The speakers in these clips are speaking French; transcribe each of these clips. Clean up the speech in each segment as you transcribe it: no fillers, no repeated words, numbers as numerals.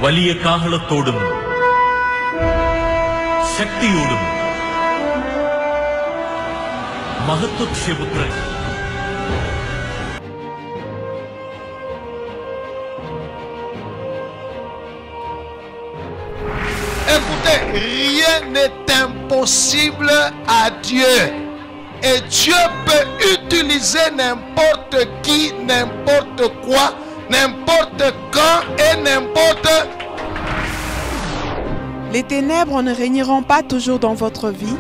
വലിയ കാഹളത്തോടും ശക്തിയോടും മഹത്വക്ഷേപുത്രൻ Écoutez, rien n'est impossible à Dieu. Et Dieu peut utiliser n'importe qui, n'importe quoi, n'importe quand et n'importe. Les ténèbres ne régneront pas toujours dans votre vie,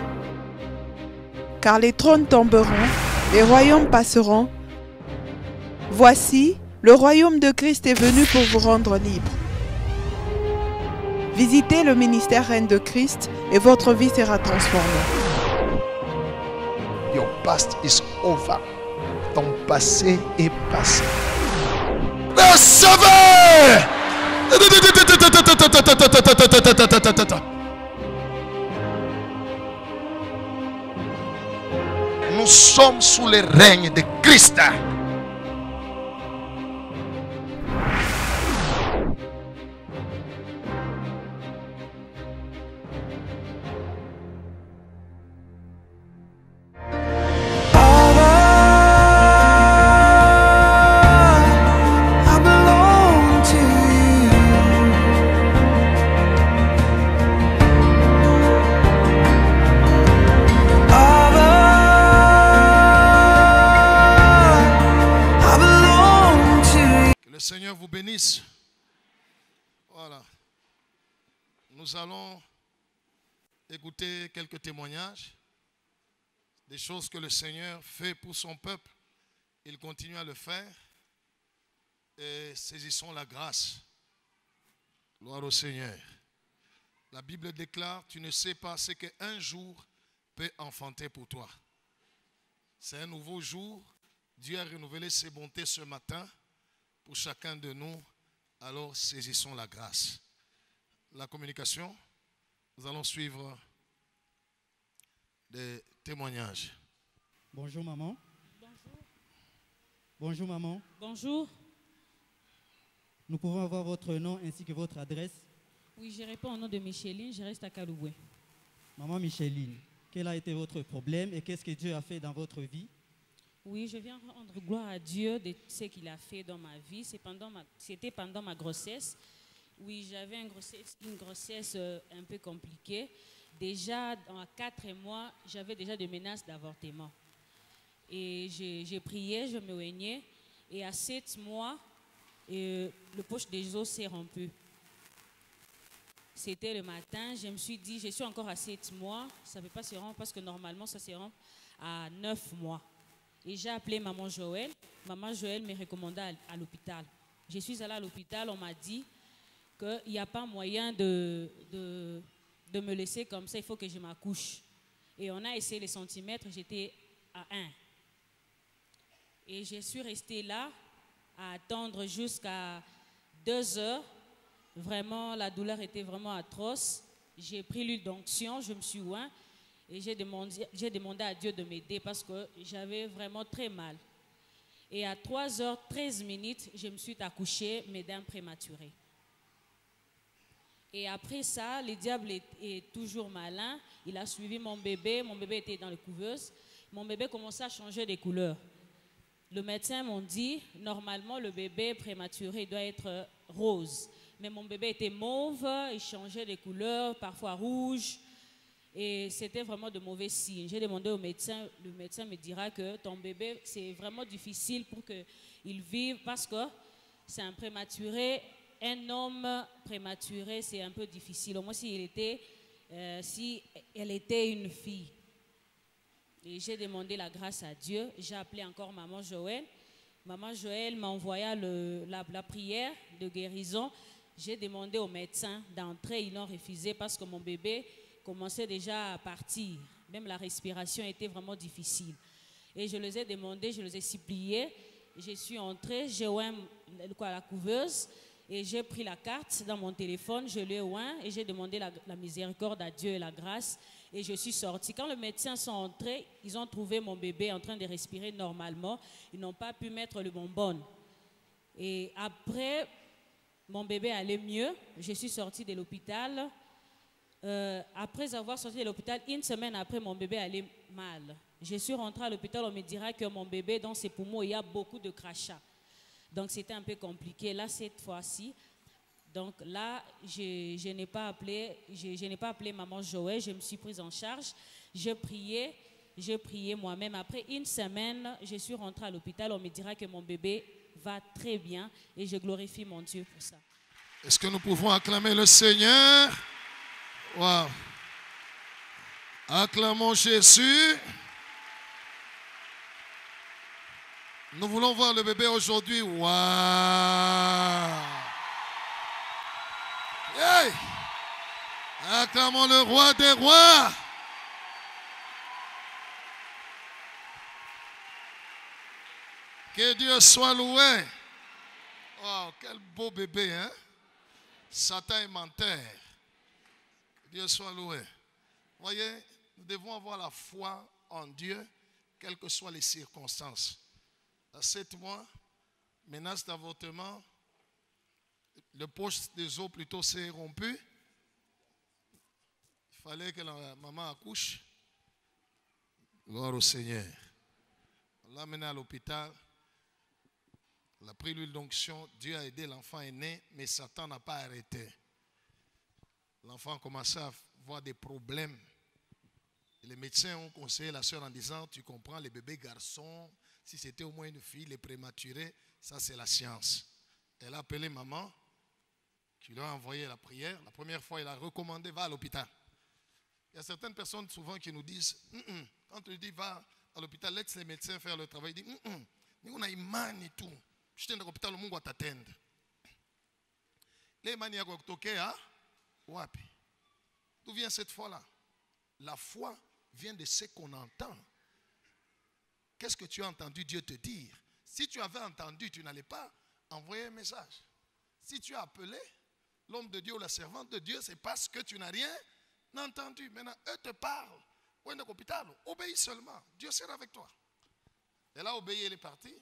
car les trônes tomberont, les royaumes passeront. Voici, le royaume de Christ est venu pour vous rendre libre. Visitez le ministère Reine de Christ et votre vie sera transformée. Your past is over. Ton passé est passé. Le sauveur! Nous sommes sous le règne de Christ. Seigneur vous bénisse. Voilà. Nous allons écouter quelques témoignages des choses que le Seigneur fait pour son peuple. Il continue à le faire. Et saisissons la grâce. Gloire au Seigneur. La Bible déclare, tu ne sais pas ce qu'un jour peut enfanter pour toi. C'est un nouveau jour. Dieu a renouvelé ses bontés ce matin. Pour chacun de nous, alors saisissons la grâce. La communication, nous allons suivre des témoignages. Bonjour maman. Bonjour. Bonjour maman. Bonjour. Nous pouvons avoir votre nom ainsi que votre adresse? Oui, je réponds au nom de Micheline, je reste à Kalououé. Maman Micheline, quel a été votre problème et qu'est-ce que Dieu a fait dans votre vie? Oui, je viens rendre gloire à Dieu de ce qu'il a fait dans ma vie. C'était pendant ma grossesse. Oui, j'avais une grossesse un peu compliquée. Déjà, dans 4 mois, j'avais déjà des menaces d'avortement. Et j'ai prié, je me baignais. Et à 7 mois, le poche des os s'est rompu. C'était le matin. Je me suis dit, je suis encore à 7 mois. Ça ne peut pas se rompre parce que normalement, ça se rompt à 9 mois. Et j'ai appelé maman Joël. Maman Joël me recommanda à l'hôpital. Je suis allée à l'hôpital, on m'a dit qu'il n'y a pas moyen de me laisser comme ça, il faut que je m'accouche. Et on a essayé les centimètres, j'étais à 1. Et je suis restée là à attendre jusqu'à 2 heures. Vraiment, la douleur était vraiment atroce. J'ai pris l'huile d'onction, je me suis oint. Et j'ai demandé à Dieu de m'aider parce que j'avais vraiment très mal. Et à 3h13, je me suis accouchée, mesdames prématurées. Et après ça, le diable est toujours malin. Il a suivi mon bébé était dans les couveuses. Mon bébé commençait à changer de couleur. Le médecin m'a dit, normalement, le bébé prématuré doit être rose. Mais mon bébé était mauve, il changeait de couleur, parfois rouge. Et c'était vraiment de mauvais signes. J'ai demandé au médecin, le médecin me dira que ton bébé, c'est vraiment difficile pour qu'il vive parce que c'est un prématuré. Un homme prématuré, c'est un peu difficile. Au moins si elle était une fille. Et j'ai demandé la grâce à Dieu. J'ai appelé encore maman Joël. Maman Joël m'a envoyé la prière de guérison. J'ai demandé au médecin d'entrer. Ils l'ont refusé parce que mon bébé commençait déjà à partir. Même la respiration était vraiment difficile. Et je les ai demandé, je les ai suppliés. Je suis entrée, j'ai oint la couveuse et j'ai pris la carte dans mon téléphone, je l'ai oint et j'ai demandé la miséricorde à Dieu et la grâce et je suis sortie. Quand les médecins sont entrés, ils ont trouvé mon bébé en train de respirer normalement. Ils n'ont pas pu mettre le bonbonne. Et après mon bébé allait mieux. Je suis sortie de l'hôpital. Après avoir sorti de l'hôpital, une semaine après, mon bébé allait mal. Je suis rentrée à l'hôpital, on me dira que mon bébé, dans ses poumons, il y a beaucoup de crachats. Donc, c'était un peu compliqué. Là, cette fois-ci, donc là, je n'ai pas appelé maman Joël, je me suis prise en charge. J'ai prié moi-même. Après une semaine, je suis rentrée à l'hôpital, on me dira que mon bébé va très bien et je glorifie mon Dieu pour ça. Est-ce que nous pouvons acclamer le Seigneur? Wow. Acclamons Jésus. Nous voulons voir le bébé aujourd'hui. Wow. Hey. Acclamons le roi des rois. Que Dieu soit loué. Oh, quel beau bébé, hein? Satan est menteur. Que Dieu soit loué. Voyez, nous devons avoir la foi en Dieu, quelles que soient les circonstances. À 7 mois, menace d'avortement, le poche des os plutôt s'est rompu. Il fallait que la maman accouche. Gloire au Seigneur. On l'a amené à l'hôpital. On a pris l'huile d'onction. Dieu a aidé, l'enfant est né, mais Satan n'a pas arrêté. L'enfant a commencé à avoir des problèmes. Et les médecins ont conseillé la soeur en disant, tu comprends, les bébés garçons, si c'était au moins une fille, les prématurés, ça c'est la science. Elle a appelé maman, qui lui a envoyé la prière. La première fois, il a recommandé, va à l'hôpital. Il y a certaines personnes souvent qui nous disent, quand tu dis va à l'hôpital, laisse les médecins faire le travail. Il dit, on a imani et tout. Je suis à l'hôpital, le monde va t'attendre. Les imani à Goktoke, wapi. D'où vient cette foi-là? La foi vient de ce qu'on entend. Qu'est-ce que tu as entendu Dieu te dire? Si tu avais entendu, tu n'allais pas envoyer un message. Si tu as appelé l'homme de Dieu ou la servante de Dieu, c'est parce que tu n'as rien entendu. Maintenant, eux te parlent. Ou à l'hôpital, obéis seulement. Dieu sera avec toi. Elle a obéi, elle est partie.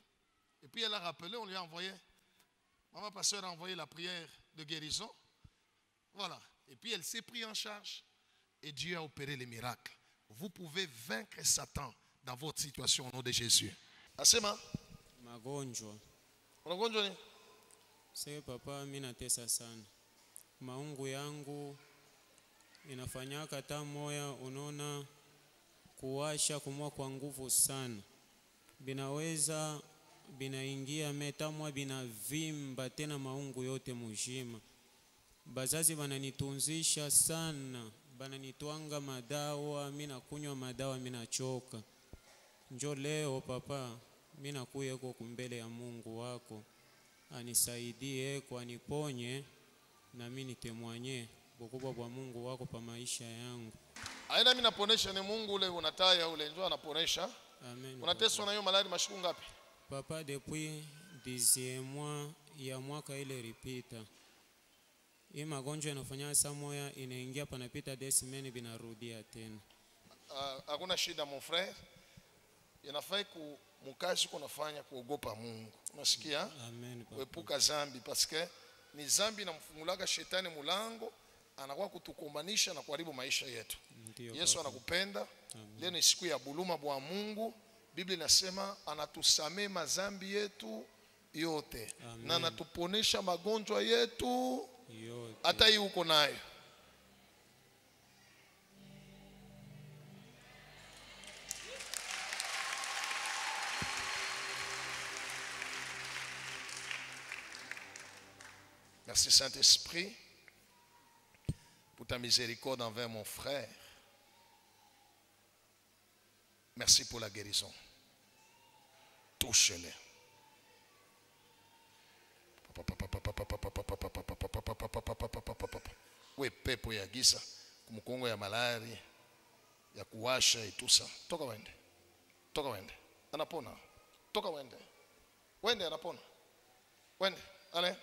Et puis elle a rappelé, on lui a envoyé. Maman pasteur a envoyé la prière de guérison. Voilà. Et puis elle s'est prise en charge. Et Dieu a opéré les miracles. Vous pouvez vaincre Satan dans votre situation au nom de Jésus. Asema? Magonjwa. Unagonjwa ni? Sasa papa, mimi natesa sana. Maungu yangu inafanyaka hata moya, unaona kuwasha kumwa kwa nguvu sana. Binaweza binaingia metamwa binavimba tena maungu yote mujima. Bazazi bananitunzisha sana. Bananitwanga madawa, mimi nakunywa madawa, mimi nachoka. Njoo leo papa, mimi nakuja huko kumbele ya Mungu wako. Anisaidie kwa niponye na mimi nitemwanye bukubwa bwa Mungu wako pa maisha yangu. Aina mimi naponesha ni Mungu ule unataya ule njoo anaponesha. Amen. Unateswa na hiyo malari mashiku ngapi? Papa, depuis 10e mois ya mwaka ile ripita. Hii magonjwa yanafanya saa moya inaingia panapita desimeni binarudia tena. Hakuna shida mon frère. Inafai mukazi kunafanya kuogopa Mungu. Unasikia? Amen. Kuepuka zambi parce que ni zambi inamfungulaga shetani mulango, anakuwa kutukombanisha na kuharibu maisha yetu. Ndiyo, Yesu papa anakupenda. Leo ni siku ya buluma bwa Mungu. Biblia inasema anatusamee mazambi yetu yote. Amen. Na anatuponesha magonjwa yetu yote. hata hii uko nayo. Merci Saint-Esprit pour ta miséricorde envers mon frère. Merci pour la guérison. Touche-les. We pepo ya giza, kumkongo ya malari, ya kuwasha et tout ça. Toka wende. Toka wende. Anapona. Toka wende. Wende anapona. Wende. Allez.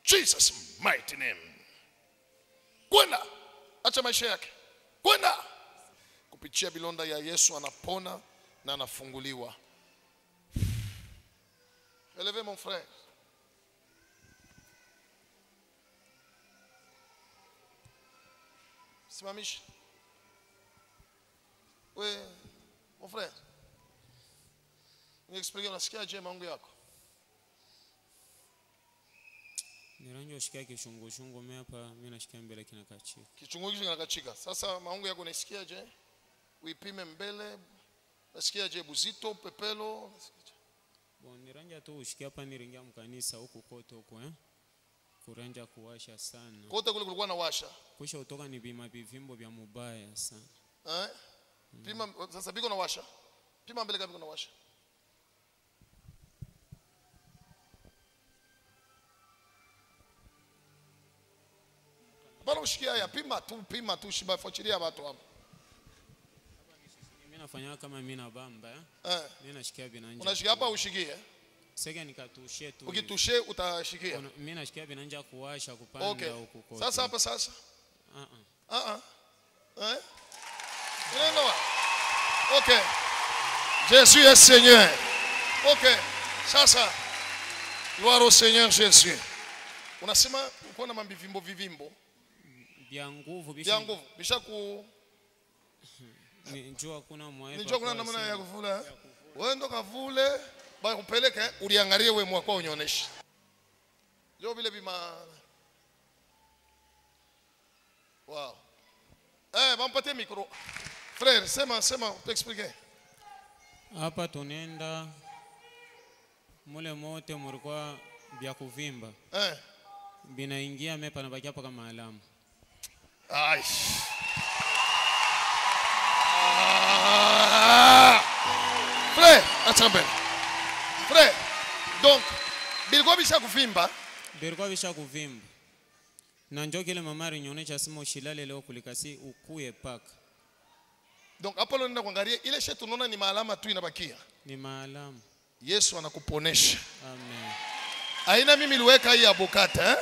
Jesus mighty name. Kwenda. Acha maisha yake. Kwenda. Kupitia bilonda ya Yesu anapona. na anafunguliwa. Élevez mon frère. Simamisha. Oui, mon frère. Niexplique unasikia je maungu yako? Niranje ushikia kishungu mimi hapa mimi nashikia mbele kinakachika. Kichungu kinakachika. Sasa maungu yako unasikia je? Uipime mbele. Nasikia je buzito, pepelo? Bon, niranja tu ushikia hapa niringia mkanisa huko kote huko kuranja kuwasha sana. Kote kule kulikuwa na washa. Kusha utoka ni bima bivimbo vya mubaya sana. Pima sasa biko na washa. Pima mbele kabiko na washa. Bado ushikia ya pima tu shiba fuatilia watu hapo. Mimi nafanya kama mimi na bamba mimi nashikia binanja. Unashikia hapa ushikie? Sasa nikatushe tu. Ukitushe utashikia. Mimi nashikia binanja kuwasha kupanda huko kote. Sasa hapa sasa? OK. Jésus est Seigneur. OK. Sasa gloire au Seigneur Jésus. Unasema uko na vivimbo vya nguvu bisha ku njoo kuna mwaepa. Njoo kuna namna ya kuvula. Wewe ndo kavule ba kupeleke uliangalie wewe mwako unyoneshe. Ndio vile bima. Wow. Bampatie micro. Frère, sema t'expliquer. Hapa tunaenda mule mote mlikuwa vya kuvimba. Binaingia mepa na baki hapa kama alama. Ai. Frère, attends. Frère, donc bilikuwa bisha kuvimba. Bilikuwa bisha kuvimba. Na njoo kile mama alinionyesha sema ushilale leo kulikasi ukuye paka. Donc hapo leo nenda kuangalia ile shetu tunaona ni maalama tu inabakia. Ni maalama. Yesu anakuponesha. Amen. Aina mimi liweka hii abokata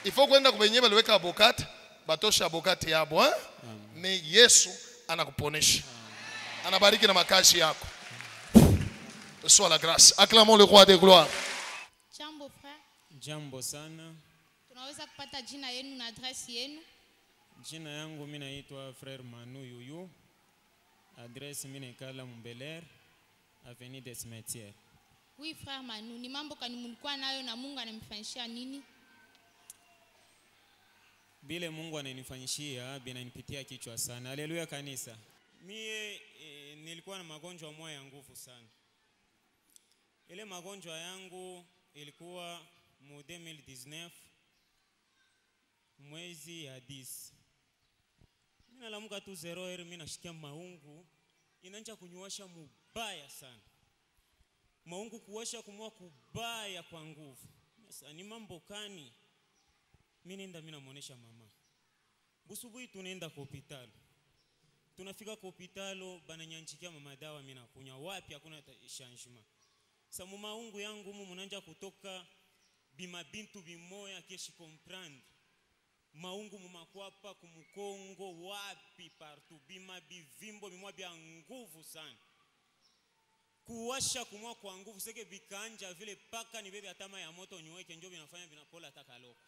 ifo kwenda kubenyeba liweka abokata batosha abokati yabo ni Yesu anakuponesha. Anabariki na makazi yako. Reçois la grâce. Acclamons le roi des gloires. Jambo frère. Jambo sana. Tunaweza kupata jina yenu na adresi yenu? Jina yangu mimi naitwa Frère Manu Yuyu. Adresse mimi nikala Mbeler, Avenue des Cimetières. Oui frère Manu, ni mambo kani mlikuwa nayo na Mungu anamfanyishia nini? Bile Mungu ananifanyishia binanipitia kichwa sana. Haleluya kanisa. Mie nilikuwa na magonjwa moya ya nguvu sana. Ile magonjwa yangu ilikuwa mu 2019 mwezi ya 10. Mimi nalamuka tu 0 mimi nashikia maungu inaanza kunyosha mubaya sana. Maungu kuosha kumwa kubaya kwa nguvu. Sasa ni mambo kani? Mimi nenda mimi namuonesha mama. Busubuhi tunaenda kwa hospitali. Tunafika kwa hospitali bananyanchikia mama dawa mimi nakunywa wapi hakuna changement. Sasa maungu yangu mnaanza kutoka bima bintu bimoya keshi comprendre. Maungu mumakwapa kumukongo wapi partout bima bivimbo bimwa bya nguvu sana. Kuwasha kumwa kwa nguvu seke vikanja vile paka ni bebe atama ya moto niweke njoo binafanya binapola takaloko.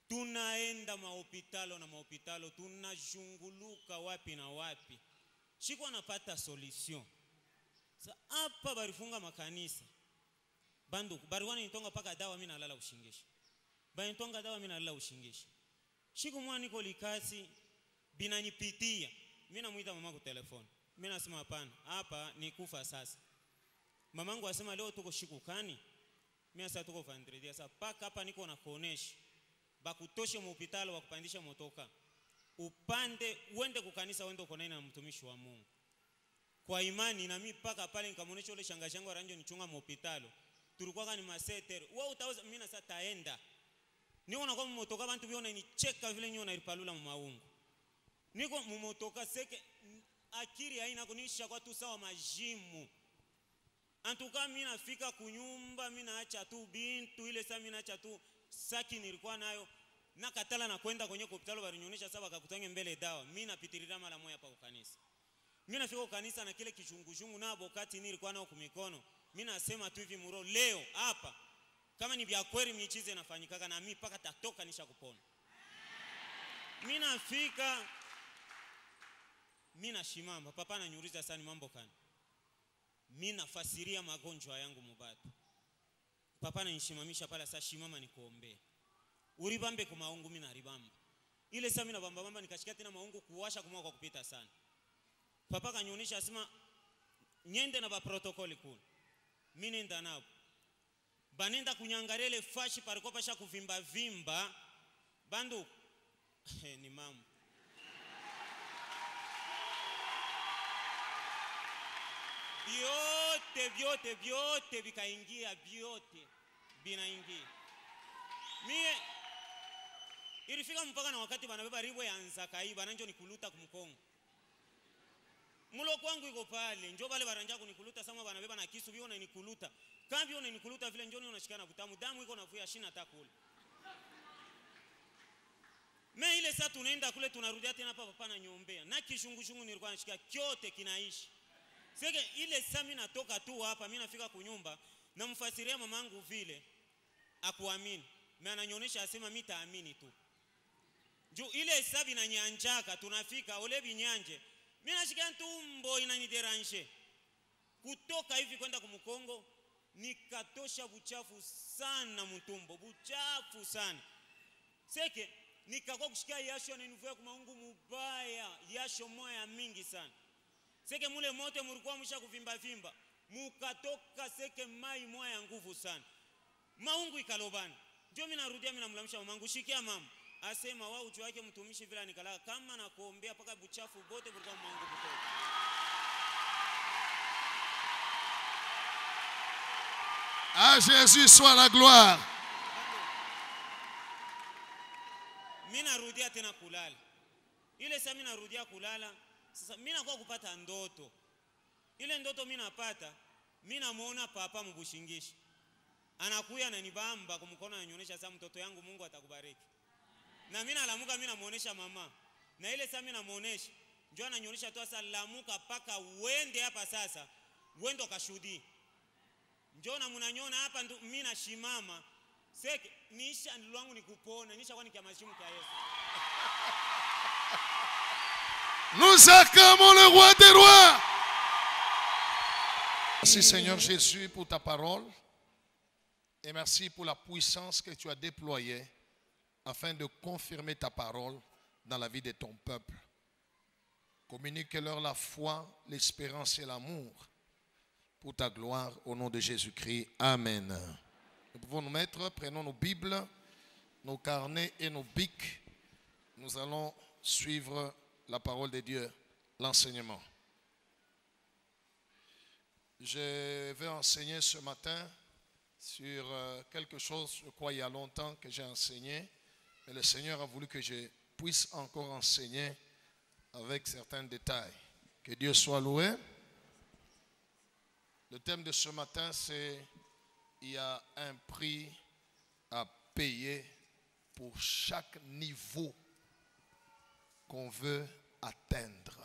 Tunaenda mahopitalo na mahopitalo tunashunguluka wapi na wapi. Shiko napata solution. Sa hapa barifunga makanisa. Bandu bariwana nitonga paka dawa mimi nalala ushingishi. Banitonga dawa mimi nalala ushingishi. Shiko mwa niko likasi binanipitia. Mimi namuita mama kwa telefoni. Mimi nasema hapana, hapa ni kufa sasa. Mamangu asema leo tuko shikukani. Mimi sasa tuko vendredi. Sasa paka hapa niko na kuonesha. Bakutoshe mu hospitali wakupandisha motoka. Upande uende kukanisa uende uko na mtumishi wa Mungu. Kwa imani na mimi paka pale nikamuonesha yule shangazi yangu aranjo nichunga mu hospitali. Tulikuwa kani maseteri. Wewe utaweza mimi na sasa taenda. Niko na kwa motoka abantu biona ni cheka vile nyona ilipalula mu maungu. Niko mu motoka seke akiri haina kunisha kwa tu sawa majimu. Antuka mimi nafika kunyumba mimi naacha tu bintu ile sasa mimi naacha tu saki nilikuwa nayo nakatala na kwenda kwenye hospitali barinyonyesha sasa bakakutange mbele dawa mimi napitirira mara moja hapa kwa kanisa. Mimi nafika kwa kanisa na kile kichunguchungu na bokati nilikuwa nao kumikono. Mimi nasema tu hivi muro leo hapa kama ni vya kweli miujiza inafanyika na mimi paka tatoka nisha kupona. Mimi nafika mimi nashimama, papa ananiuliza sana mambo gani? Mimi nafasiria magonjwa yangu mubatu. Papa ananishimamisha pale sasa, shimama nikuombee. Uribambe kwa maungu, mimi naribamba. Ile saa mimi na bamba nikashika tena maungu kuwasha kumwa kwa kupita sana. Papa kanionyesha asema nyende na ba protokoli kule. Mimi nenda nao. Banenda kunyangarele fashi pariko pasha kuvimba vimba. Bandu ni mamu. Vyote vikaingia, vyote binaingia. Mie ilifika mpaka na wakati banabeba ribwe ya nzaka hii bananjo nikuluta kumkongo. Mulo kwangu iko pale, njoo pale baranja kunikuluta sama banabeba na kisu biona nikuluta. Kama biona nikuluta vile njoo unashikana butamu, damu iko navuya shina hata kule. Me ile saa tunaenda kule tunarudia tena hapa papa na nyombea. Na kishungushungu nilikuwa nashikia kyote kinaishi. Sike ile saa mimi natoka tu hapa, mimi nafika kunyumba na mfasiria mamangu vile akuamini. Mimi ananionyesha asema mimi taamini tu. Juu ile hesabu inanyanjaka tunafika ole binyanje. Mimi nashika tumbo inanideranje. Kutoka hivi kwenda kumkongo nikatosha buchafu sana mtumbo, buchafu sana. Sike nikakuwa kushikia yasho na nivuya kwa maungu mubaya, yasho moya mingi sana. Seke mule mote mlikuwa msha kuvimba vimba. Mukatoka seke mai moya nguvu sana. Maungu ikalobana. Ndio mimi narudia mimi namlamsha mamangu, shikia mama. Asema wao uchu wake mtumishi vile nikala kama na kuombea paka buchafu bote bulikuwa maungu butoka. À Jésus soit la gloire. Mimi narudia tena kulala. Ile saa mimi narudia kulala. Sasa mimi nakuwa kupata ndoto. Ile ndoto mimi napata, mimi namuona papa mbushingishi. Anakuya ananibamba kumkono ananionyesha sasa mtoto yangu Mungu atakubariki. Na mimi nalamuka mimi namuonesha mama. Na ile saa mimi namuonesha, njoo ananionyesha tu sasa lamuka paka uende hapa sasa. Uende kashuhudi. Njoo na mnanyona hapa mimi nashimama. Seke niisha ndilwangu nikupona, niisha kwa nikiamashimu kwa Yesu. Nous acclamons le roi des rois. Merci Seigneur Jésus pour ta parole. Et merci pour la puissance que tu as déployée afin de confirmer ta parole dans la vie de ton peuple. Communique-leur la foi, l'espérance et l'amour pour ta gloire au nom de Jésus-Christ. Amen. Nous pouvons nous mettre, prenons nos Bibles, nos carnets et nos bics. Nous allons suivre la parole de Dieu, l'enseignement. Je vais enseigner ce matin sur quelque chose, je crois il y a longtemps que j'ai enseigné, mais le Seigneur a voulu que je puisse encore enseigner avec certains détails. Que Dieu soit loué. Le thème de ce matin, c'est il y a un prix à payer pour chaque niveau qu'on veut atteindre.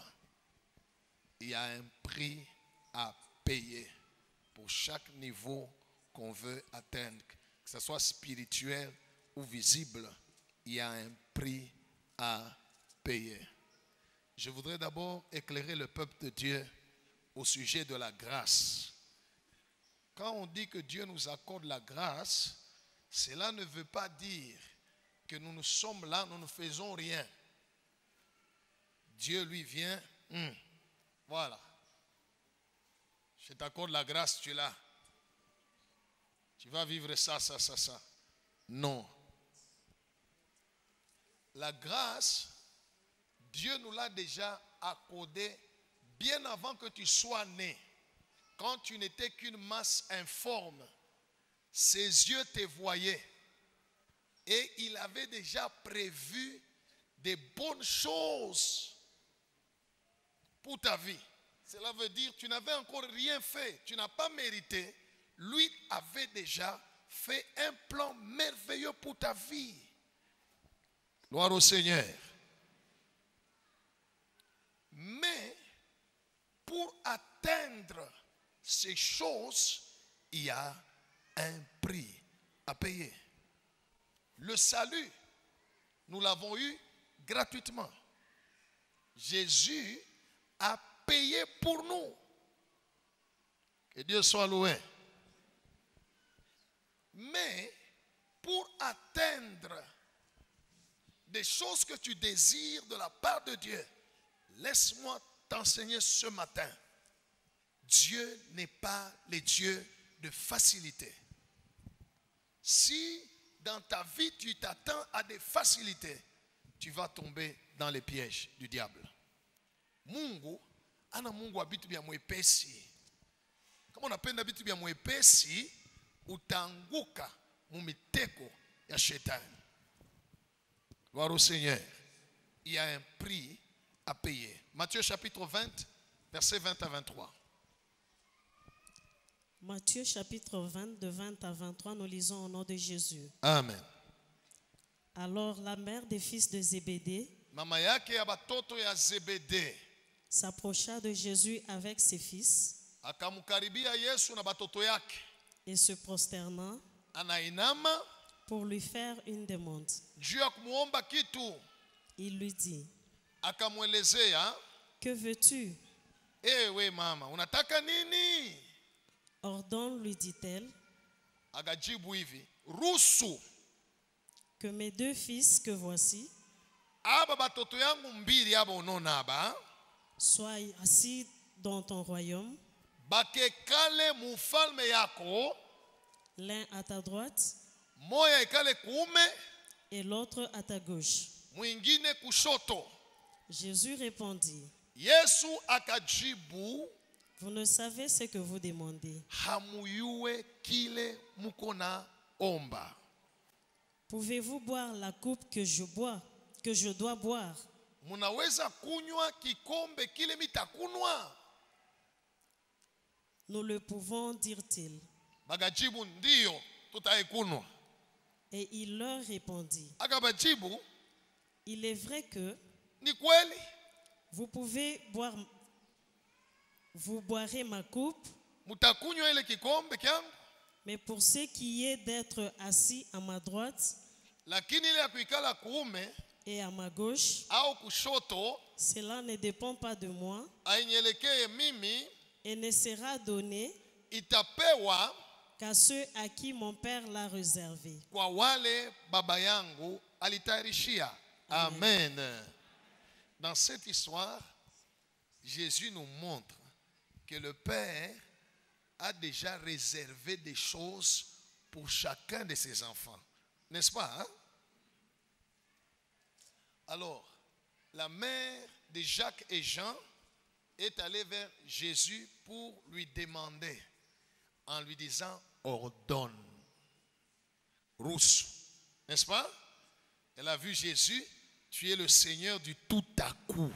Il y a un prix à payer pour chaque niveau qu'on veut atteindre, que ce soit spirituel ou visible. Il y a un prix à payer. Je voudrais d'abord éclairer le peuple de Dieu au sujet de la grâce. Quand on dit que Dieu nous accorde la grâce, cela ne veut pas dire que nous sommes là, nous ne faisons rien. Dieu lui vient, voilà. Je t'accorde la grâce, tu es là. Tu vas vivre ça. Non. La grâce, Dieu nous l'a déjà accordée bien avant que tu sois né. Quand tu n'étais qu'une masse informe, ses yeux te voyaient. Et il avait déjà prévu des bonnes choses pour ta vie. Cela veut dire que tu n'avais encore rien fait, tu n'as pas mérité. Lui avait déjà fait un plan merveilleux pour ta vie. Gloire au Seigneur. Mais pour atteindre ces choses, il y a un prix à payer. Le salut, nous l'avons eu gratuitement. Jésus a payé pour nous. Que Dieu soit loué. Mais pour atteindre des choses que tu désires de la part de Dieu, laisse-moi t'enseigner ce matin. Dieu n'est pas le Dieu de facilité. Si dans ta vie tu t'attends à des facilités, tu vas tomber dans les pièges du diable. Mungu ana Mungu wa vitu vya mwepesi. Kama unapenda vitu vya mwepesi, utaanguka mumiteko ya shetani. Gloire au Seigneur. Il y a un prix à payer. Matthieu chapitre 20, versets 20 à 23. Matthieu chapitre 20, de 20 à 23, nous lisons au nom de Jésus. Amen. Alors la mère des fils de Zébédée Mama yake ya batoto ya Zebede s'approcha de Jésus avec ses fils akamkaribia Yesu na batoto yake, et se prosternant anainama pour lui faire une demande. juu ya kumuomba kitu. Il lui dit, Akamwelezea, que veux-tu? ewe mama, unataka nini? Ordonne, lui dit-elle, Akajibu hivi, ruhusu que mes deux fils que voici aba batoto yangu mbili aba unaona aba soient assis dans ton royaume, bakekale mufalme yako, l'un à ta droite moya ikale kuume, et l'autre à ta gauche. mwingine kushoto. Jésus répondit, Yesu akajibu, vous ne savez ce que vous demandez. hamuyue kile muko na omba. Pouvez-vous boire la coupe que je dois boire? Munaweza kunywa kikombe kile mitakunwa? Nous le pouvons, dirent-ils. Bagajibu, ndiyo tutaekunwa. Et il leur répondit, Akabajibu, il est vrai que ni kweli vous boirez ma coupe, mutakunywa ile kikombe kyangu, mais pour ce qui est d'être assis à ma droite lakini ile ya kuikala kuume et à ma gauche, au kushoto cela ne dépend pas de moi ainyelekee mimi, et ne sera donné itapewa qu'à ceux à qui mon Père l'a réservé. kwa wale baba yangu alitayarishia. Amen. Dans cette histoire, Jésus nous montre que le Père a déjà réservé des choses pour chacun de ses enfants. N'est-ce pas? Hein? Alors, la mère de Jacques et Jean est allée vers Jésus pour lui demander, en lui disant, ordonne. Rousse. N'est-ce pas? Elle a vu Jésus, tu es le Seigneur du tout à coup.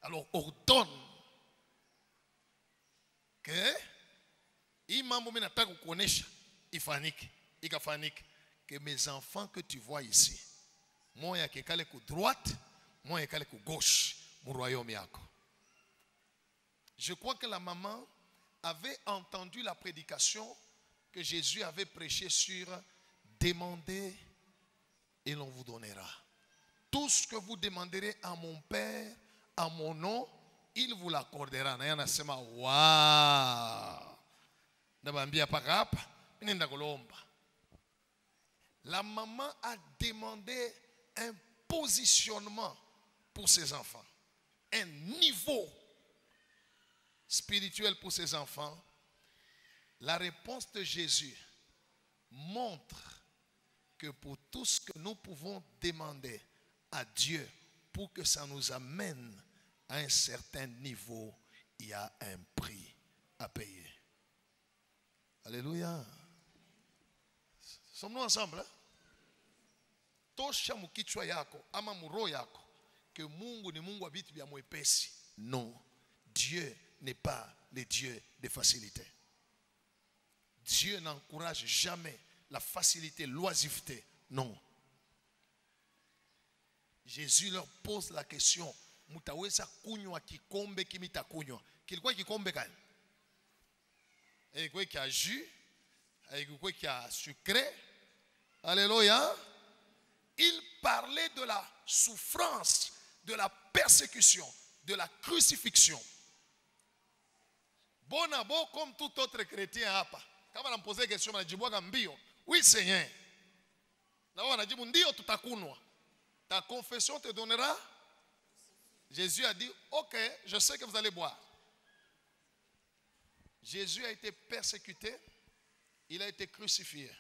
Alors ordonne que hii mambo mimi nataka kukuonesha ifanike, ikafanike, que mes enfants que tu vois ici, moya kekale ku droite, moya kekale ku gauche mu royaume yako. Je crois que la maman avait entendu la prédication que Jésus avait prêché sur demandez et l'on vous donnera. Tout ce que vous demanderez à mon Père, à mon nom, il vous l'accordera. Na yanasema wow. Nabambia paka hapa, nenda kulomba. La maman a demandé un positionnement pour ses enfants, un niveau spirituel pour ses enfants. La réponse de Jésus montre que pour tout ce que nous pouvons demander à Dieu pour que ça nous amène à un certain niveau, il y a un prix à payer. Alléluia. Sommes-nous ensemble? Hein? Tosha mukichwa yako ama muro yako que Mungu ni Mungu wa vitu vya mwepesi. Non, Dieu n'est pas le Dieu de facilité. Dieu n'encourage jamais la facilité, l'oisiveté. Non. Jésus leur pose la question, mutaweza kunywa kikombe kimitakunywa. Kilikuwa kikombe gani? Ilikuwa kia jus, ilikuwa kia sucré. Alléluia. Il parlait de la souffrance, de la persécution, de la crucifixion. Bon à bon comme tout autre chrétien hapa. Kama anampoze question anajibuaga mbio. Oui Seigneur. Na wao anajibu ndio tutakunwa. Ta confession te donnera. Jésus a dit OK, je sais que vous allez boire. Jésus a été persécuté, il a été crucifié.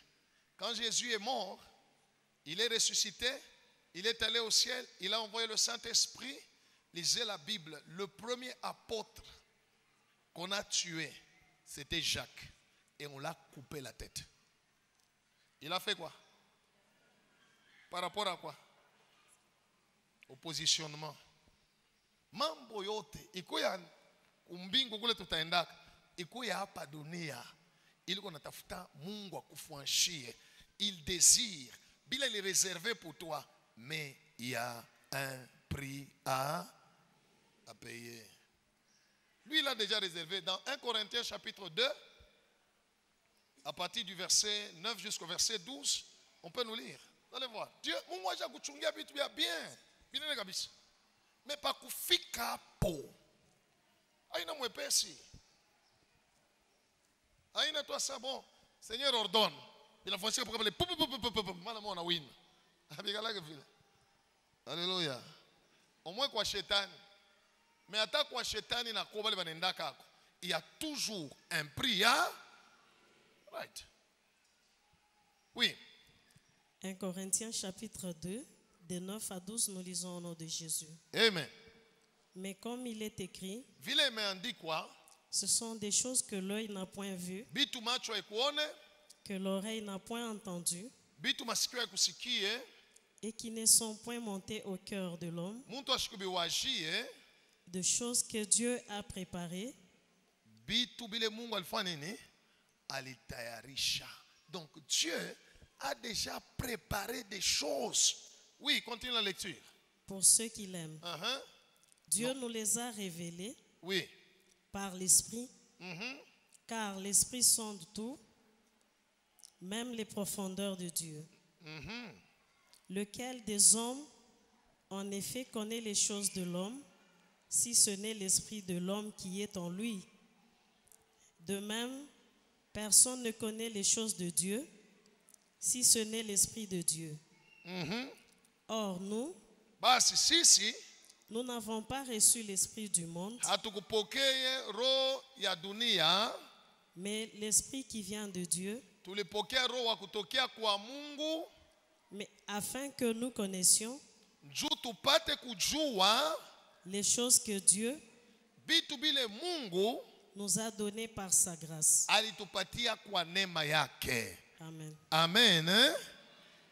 Quand Jésus est mort, il est ressuscité, il est allé au ciel, il a envoyé le Saint-Esprit. Lisez la Bible. Le premier apôtre qu'on a tué, c'était Jacques. Et on l'a coupé la tête. Il a fait quoi? Par rapport à quoi? Au positionnement. Mambo yote ikuya umbingu kule tutaendaka, ikuya hapa dunia ili kunatafuta Mungu akufuanshie. Il désire, bila il est réservé pour toi, mais il y a un prix à payer. Lui, il a déjà réservé dans 1 Corinthiens chapitre 2, à partir du verset 9 jusqu'au verset 12, on peut nous lire. Vous allez voir. Dieu, moi j'ai kuchungia vitu vya bien. Bien kabisa. Mais pas kufika hapo. Aina mwepesi. Aina toi ça bon. Seigneur ordonne. Il a foncé pour les mal mon win. Abigala que vile. Alléluia. Au moins kwa shetani. Mais hata kwa shetani na kwa bale banenda kako. Il y a toujours un prix à right. Oui. 1 Corinthiens chapitre 2, de 9 à 12, nous lisons au nom de Jésus. Amen. Mais comme il est écrit, Vile me andi quoi? ce sont des choses que l'œil n'a point vues, Bitu macho ekuone, que l'oreille n'a point entendues, bitu masikio ekusikie, et qui ne sont point montées au cœur de l'homme, muntu ashikubiwajie, de choses que Dieu a préparées bitu bile Mungu alifanya nini? Alitayarisha. Donc Dieu a déjà préparé des choses. Oui, continue la lecture. pour ceux qui l'aiment. Uh-huh. Dieu nous les a révélées Oui. par l'Esprit, car l'Esprit sonde tout, même les profondeurs de Dieu. Lequel des hommes, en effet, connaît les choses de l'homme, si ce n'est l'Esprit de l'homme qui est en lui? De même, personne ne connaît les choses de Dieu, si ce n'est l'Esprit de Dieu. Or, nous, Basi sisi nous n'avons pas reçu l'Esprit du monde, hatukupokea roho ya dunia, mais l'Esprit qui vient de Dieu, tulipokea roho wa kutokea kwa Mungu, mais afin que nous connaissions juu tupate kujua les choses que Dieu vitu bile Mungu nous a données par sa grâce. alitupatia kwa neema yake. Amen. Amen. Hein?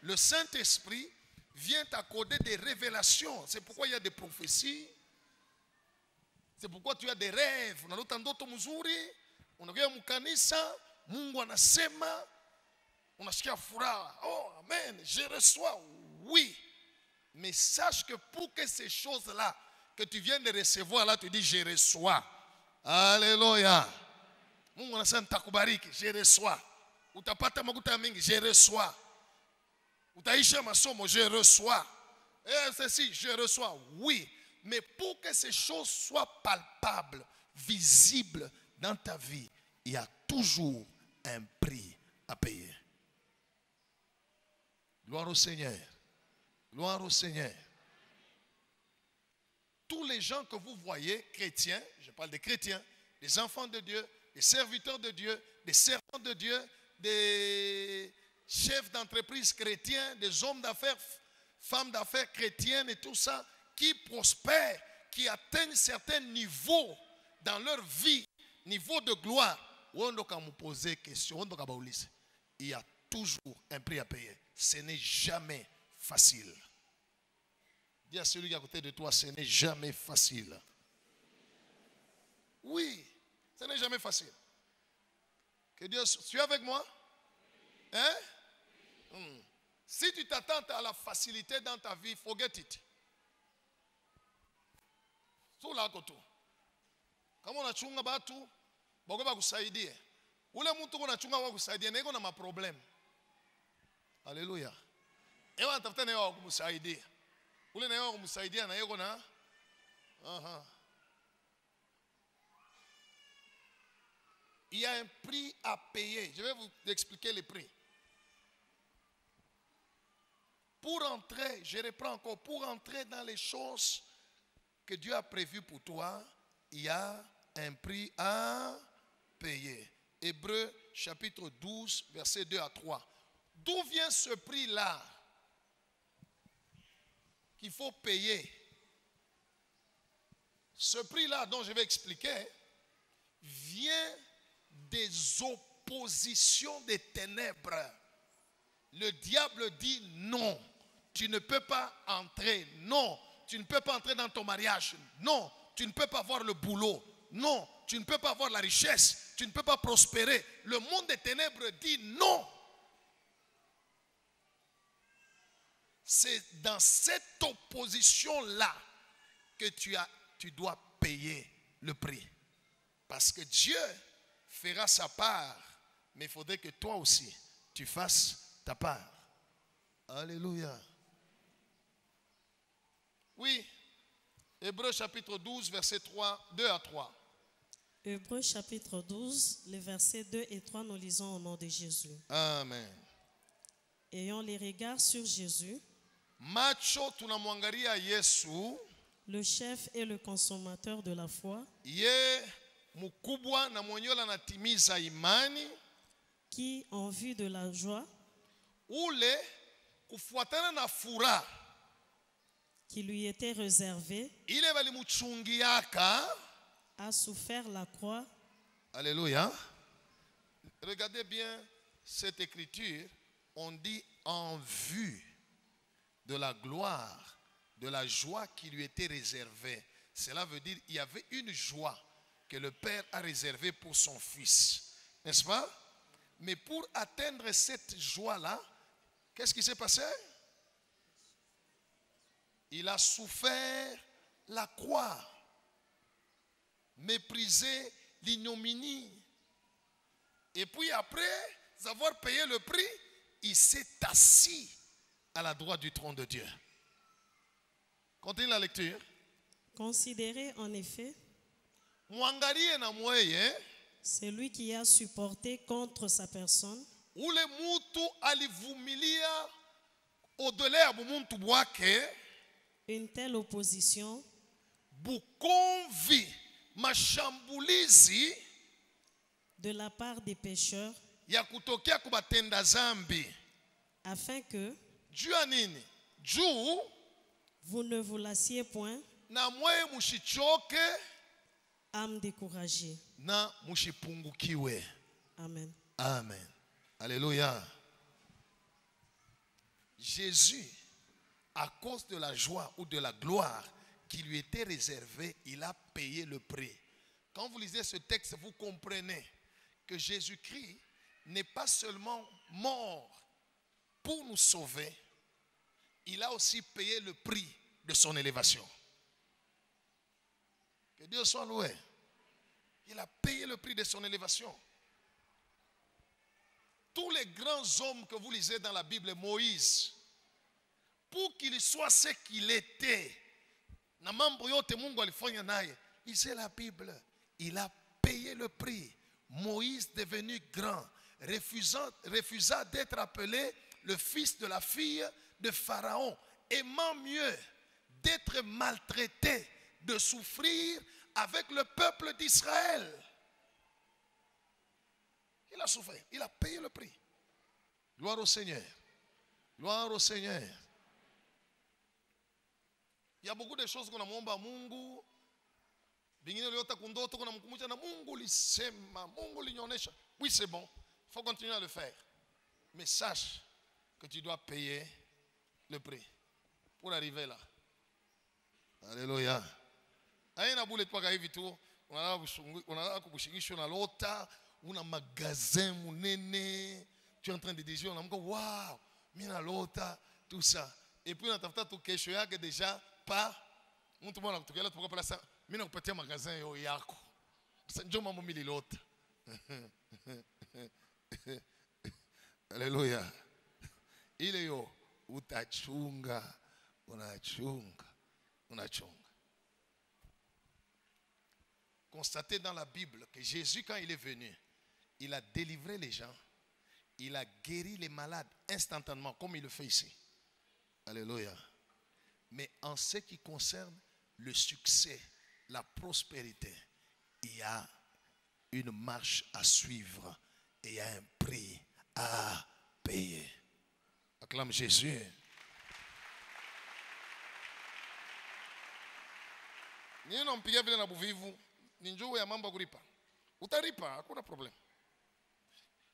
Le Saint-Esprit vient accorder des révélations. C'est pourquoi il y a des prophéties. C'est pourquoi tu as des rêves. Unalota ndoto mzuri, unakuja mkanisa, Mungu anasema, unasikia furaha. Oh, amen, je reçois. Oui. Mais sache que pour que ces choses-là que tu viens de recevoir, là, tu dis je reçois. Alléluia. Mungu anasema nitakubariki, je reçois. Utapata makuta mingi, je reçois. Utaisha masomo, je reçois. Et ceci, je reçois. Oui, mais pour que ces choses soient palpables, visibles dans ta vie, il y a toujours un prix à payer. Gloire au Seigneur. Gloire au Seigneur. Tous les gens que vous voyez, chrétiens, je parle des chrétiens, des enfants de Dieu, des serviteurs de Dieu, des servants de Dieu, des chefs d'entreprise chrétiens, des hommes d'affaires, femmes d'affaires chrétiennes et tout ça, qui prospèrent, qui atteignent certains niveaux dans leur vie, niveau de gloire. Il y a toujours un prix à payer. Ce n'est jamais facile. Dis à celui qui est à côté de toi, ce n'est jamais facile. Oui, ce n'est jamais facile. Que Dieu, tu es avec moi? Hein? Si tu t'attends à la facilité dans ta vie, forget it. So lako tu. Kama unachunga batu, bako bakusaidie. Ule mtu unachunga wakusaidia na iko na maproblem. Haleluya. Ewa anatafuta na yeye kumsaidia. Ule na yeye kumsaidia na yeye na Il y a un prix à payer. Je vais vous expliquer les prix. Pour entrer, je reprends encore, pour entrer dans les choses que Dieu a prévues pour toi, il y a un prix à payer. Hébreux chapitre 12, versets 2 à 3. D'où vient ce prix-là qu'il faut payer? Ce prix-là dont je vais expliquer vient des oppositions des ténèbres. Le diable dit non, tu ne peux pas entrer. Non, tu ne peux pas entrer dans ton mariage. Non, tu ne peux pas avoir le boulot. Non, tu ne peux pas avoir la richesse. Tu ne peux pas prospérer. Le monde des ténèbres dit non. C'est dans cette opposition-là que tu dois payer le prix. Parce que Dieu fera sa part, mais il faudrait que toi aussi, tu fasses ta part. Alléluia. Oui, Hébreux chapitre 12, verset 2 à 3. Hébreux chapitre 12, les versets 2 et 3, nous lisons au nom de Jésus. Amen. Ayons les regards sur Jésus, Macho tunamwangalia Yesu, le chef et le consommateur de la foi, ye mkubwa na mwenye anatimiza imani, qui en vue de la joie ule kufuatana na furaha qui lui était réservée, ile balimuchungiaka, a souffert la croix. Alléluia. Regardez bien cette écriture. On dit en vue de la gloire, de la joie qui lui était réservée. Cela veut dire qu'il y avait une joie que le Père a réservée pour son Fils. N'est-ce pas? Mais pour atteindre cette joie-là, qu'est-ce qui s'est passé? Il a souffert la croix, méprisé l'ignominie. Et puis après avoir payé le prix, il s'est assis à la droite du trône de Dieu. Continue la lecture. Considérez en effet Mwangalie na mweye celui qui a supporté contre sa personne ule mutu alivumilia au-delà ya bumuntu bwake une telle opposition, bukomvi mashambulizi de la part des pécheurs, ya kutokea kubatenda zambi. afin que Juu ya nini? Juu vous ne vous lassiez point, na mweye mushichoke âme découragée. na mushipungukiwe. Amen. Amen. Alléluia. Jésus, à cause de la joie ou de la gloire qui lui était réservée, il a payé le prix. Quand vous lisez ce texte, vous comprenez que Jésus-Christ n'est pas seulement mort pour nous sauver, il a aussi payé le prix de son élévation. Que Dieu soit loué. Il a payé le prix de son élévation. Tous les grands hommes que vous lisez dans la Bible, Moïse, pour qu'il soit ce qu'il était, lisez la Bible, il a payé le prix. Moïse, devenu grand, refusa d'être appelé le fils de la fille de Pharaon, aimant mieux d'être maltraité, de souffrir avec le peuple d'Israël. Il a souffert, il a payé le prix. Gloire au Seigneur. Gloire au Seigneur. Il y a beaucoup de choses qu'on a muomba Mungu. Bingine liota kundoto kuna mkumbusha na Mungu lisema, Mungu linyonyesha. Oui, c'est bon. Il faut continuer à le faire. Mais sache que tu dois payer le prix pour arriver là. Alléluia. Aina bule kwa hivi tu unalala kubushingishwa na lota, una magasin munene, tu es en train de dire on a waouh, mina lota, tout ça. Et puis on a tafuta tu kesho yake déjà pas mtu mwana kutokea tu kwa mimi nakupatia magasin yo yako. Sasa njoo mambo mililota. Haleluya. Ile yo utachunga, unachunga. Constatez dans la Bible que Jésus, quand il est venu, il a délivré les gens, il a guéri les malades instantanément, comme il le fait ici. Alléluia. Mais en ce qui concerne le succès, la prospérité, il y a une marche à suivre et il y a un prix à payer. Acclame Jésus. Ni unampigia vile na buvivu, ni njoo ya mambo kulipa. Utalipa, hakuna problème.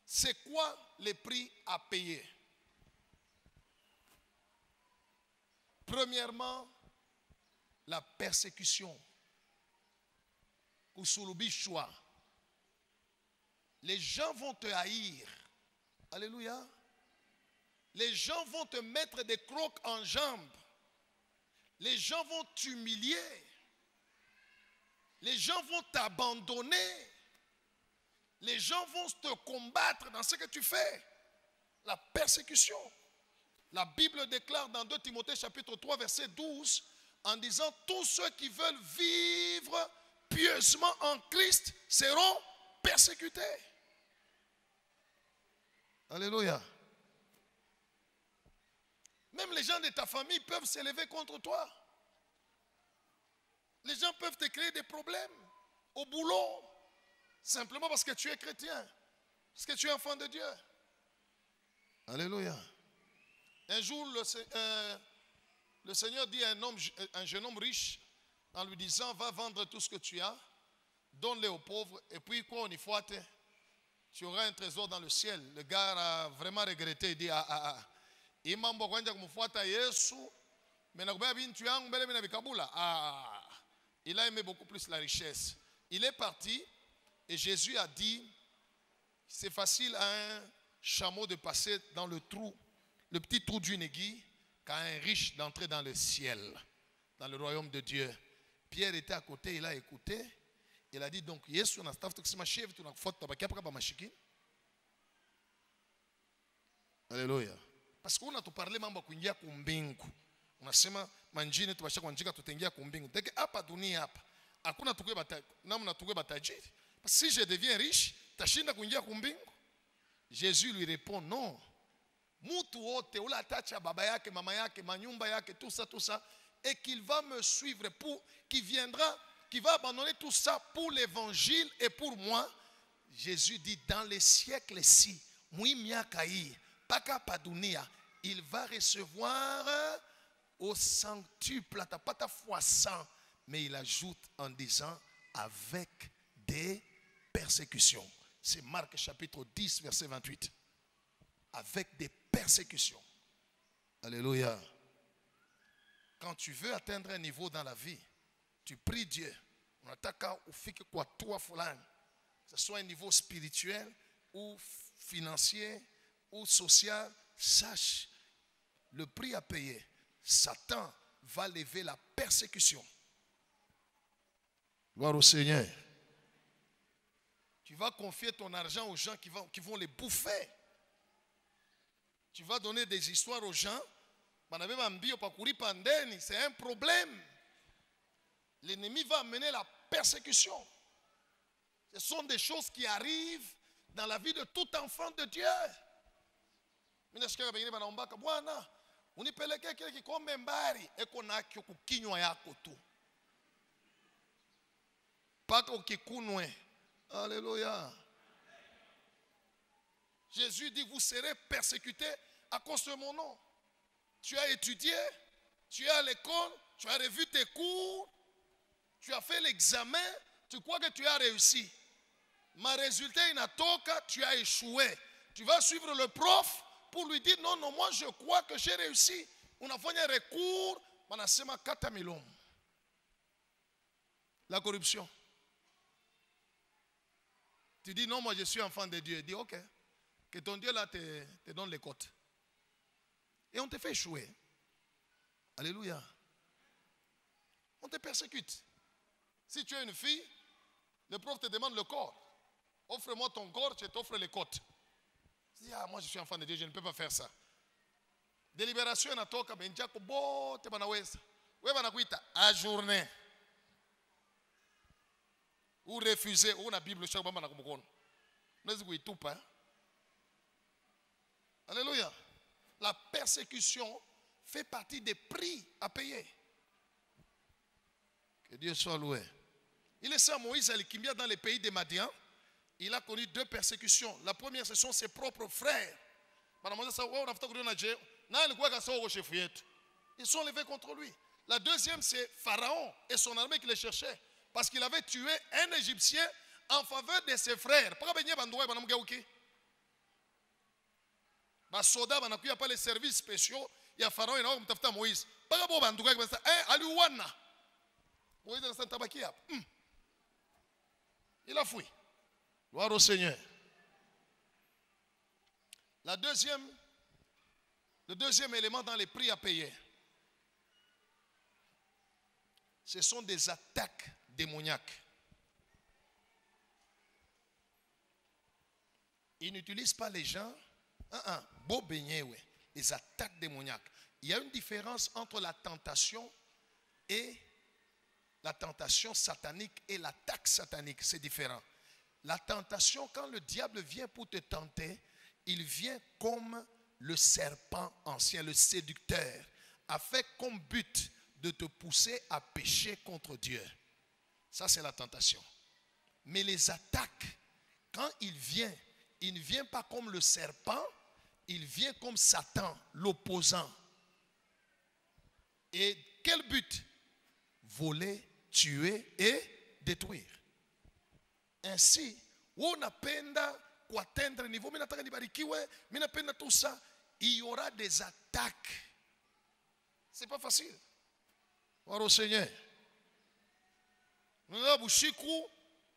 C'est quoi le prix à payer? Premièrement, la persécution. Kusulubishwa. Les gens vont te haïr. Alléluia. Les gens vont te mettre des crocs en jambes. Les gens vont t'humilier. Les gens vont t'abandonner. Les gens vont te combattre dans ce que tu fais. La persécution. La Bible déclare dans 2 Timothée chapitre 3 verset 12 en disant tous ceux qui veulent vivre pieusement en Christ seront persécutés. Alléluia. Même les gens de ta famille peuvent s'élever contre toi. Les gens peuvent te créer des problèmes au boulot, simplement parce que tu es chrétien, parce que tu es enfant de Dieu. Alléluia. Un jour, le Seigneur dit à un jeune homme riche, en lui disant, va vendre tout ce que tu as, donne-le aux pauvres, et puis quoi, on y faut, tu auras un trésor dans le ciel. Le gars a vraiment regretté, il dit, imambo kwanja kumfuata Yesu, mais nakubaya bintu yangu mbele mina bikabula. Il a aimé beaucoup plus la richesse. Il est parti et Jésus a dit, c'est facile à un chameau de passer dans le trou, le petit trou d'une aiguille, qu'à un riche d'entrer dans le ciel, dans le royaume de Dieu. Pierre était à côté, il a écouté. Il a dit donc, Yesu na staff tukisema chef tunakufuata tabakia paka bamashiki. Alléluia. Parce qu'on a tout parlé mambo kuingia kumbingu. Unasema manjini tubasha kuanjika tutengia kumbingu. Deke hapa dunia hapa. Hakuna tukue namna tukue batajiri. Si je deviens riche, tashinda kuingia kumbingu. Jésus lui répond non. Mutu wote ula atacha baba yake, mama yake, manyumba yake, tout ça et qu'il va me suivre pour qui viendra, qui va abandonner tout ça pour l'évangile et pour moi. Jésus dit dans les siècles-ci, muimiakai paka padunia, il va recevoir au centuple, pas ta fois 100, mais il ajoute en disant avec des persécutions. C'est Marc chapitre 10 verset 28. Avec des persécutions. Alléluia. Quand tu veux atteindre un niveau dans la vie, tu pries Dieu. On attaque au fait que quoi toi fulani, que ce soit un niveau spirituel ou financier ou social, sache le prix à payer. Satan va lever la persécution. Gloire au Seigneur. Tu vas confier ton argent aux gens qui vont les bouffer. Tu vas donner des histoires aux gens. C'est un problème. L'ennemi va amener la persécution. Ce sont des choses qui arrivent dans la vie de tout enfant de Dieu. Unipeleke kile kikombe mbari eko nakyo kukinywa yako tu paka ukikunwe. Alléluia. Jésus dit vous serez persécutés à cause de mon nom. Tu as étudié, tu es à l'école, tu as revu tes cours, tu as fait l'examen, tu crois que tu as réussi. Mais résultat inatoka, tu as échoué. Tu vas suivre le prof pour lui dire non, moi je crois que j'ai réussi. On a fait un recours, on a sema kata milom. La corruption. Tu dis non, moi je suis enfant de Dieu. Il dit ok, que ton Dieu là te donne les côtes. Et on te fait échouer. Alléluia. On te persécute. Si tu es une fille, le prof te demande le corps. Offre-moi ton corps, je t'offre les côtes. Tu dis, ah, moi je suis enfant de Dieu, je ne peux pas faire ça. Délibération inatoka, benjako bote banaweza. Wewe banakuita ajourner. Ou refuser, ou na Bible chaque bamba na kumukono. Unaweza kuitupa. Alléluia. La persécution fait partie des prix à payer. Que Dieu soit loué. Il est ça, Moïse alikimbia dans les pays des Madian. Il a connu 2 persécutions. La première, ce sont ses propres frères. Ils sont levés contre lui. La deuxième, c'est Pharaon et son armée qui les cherchait. Parce qu'il avait tué un Égyptien en faveur de ses frères. Les soldats n'ont pas les services spéciaux. Il y a Pharaon et Moïse. Il a fui. Gloire au Seigneur. Le deuxième élément dans les prix à payer, ce sont des attaques démoniaques. Ils n'utilisent pas les gens. Les attaques démoniaques. Il y a une différence entre la tentation et la tentation satanique et l'attaque satanique. C'est différent. La tentation, quand le diable vient pour te tenter, il vient comme le serpent ancien, le séducteur, a fait comme but de te pousser à pécher contre Dieu. Ça, c'est la tentation. Mais les attaques, quand il ne vient pas comme le serpent, il vient comme Satan, l'opposant. Et quel but? Voler, tuer et détruire. Ainsi, on appenda atteindre le niveau, tout ça, il y aura des attaques. C'est pas facile. Voir au Seigneur.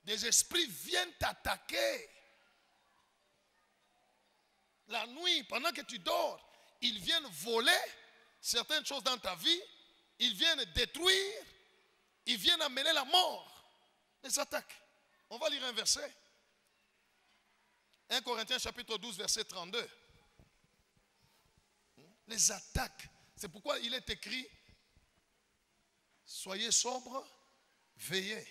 Des esprits viennent t'attaquer. La nuit, pendant que tu dors, ils viennent voler certaines choses dans ta vie. Ils viennent détruire. Ils viennent amener la mort. Les attaques. On va lire un verset. 1 Corinthiens chapitre 12, verset 32. Les attaques. C'est pourquoi il est écrit, soyez sobres, veillez.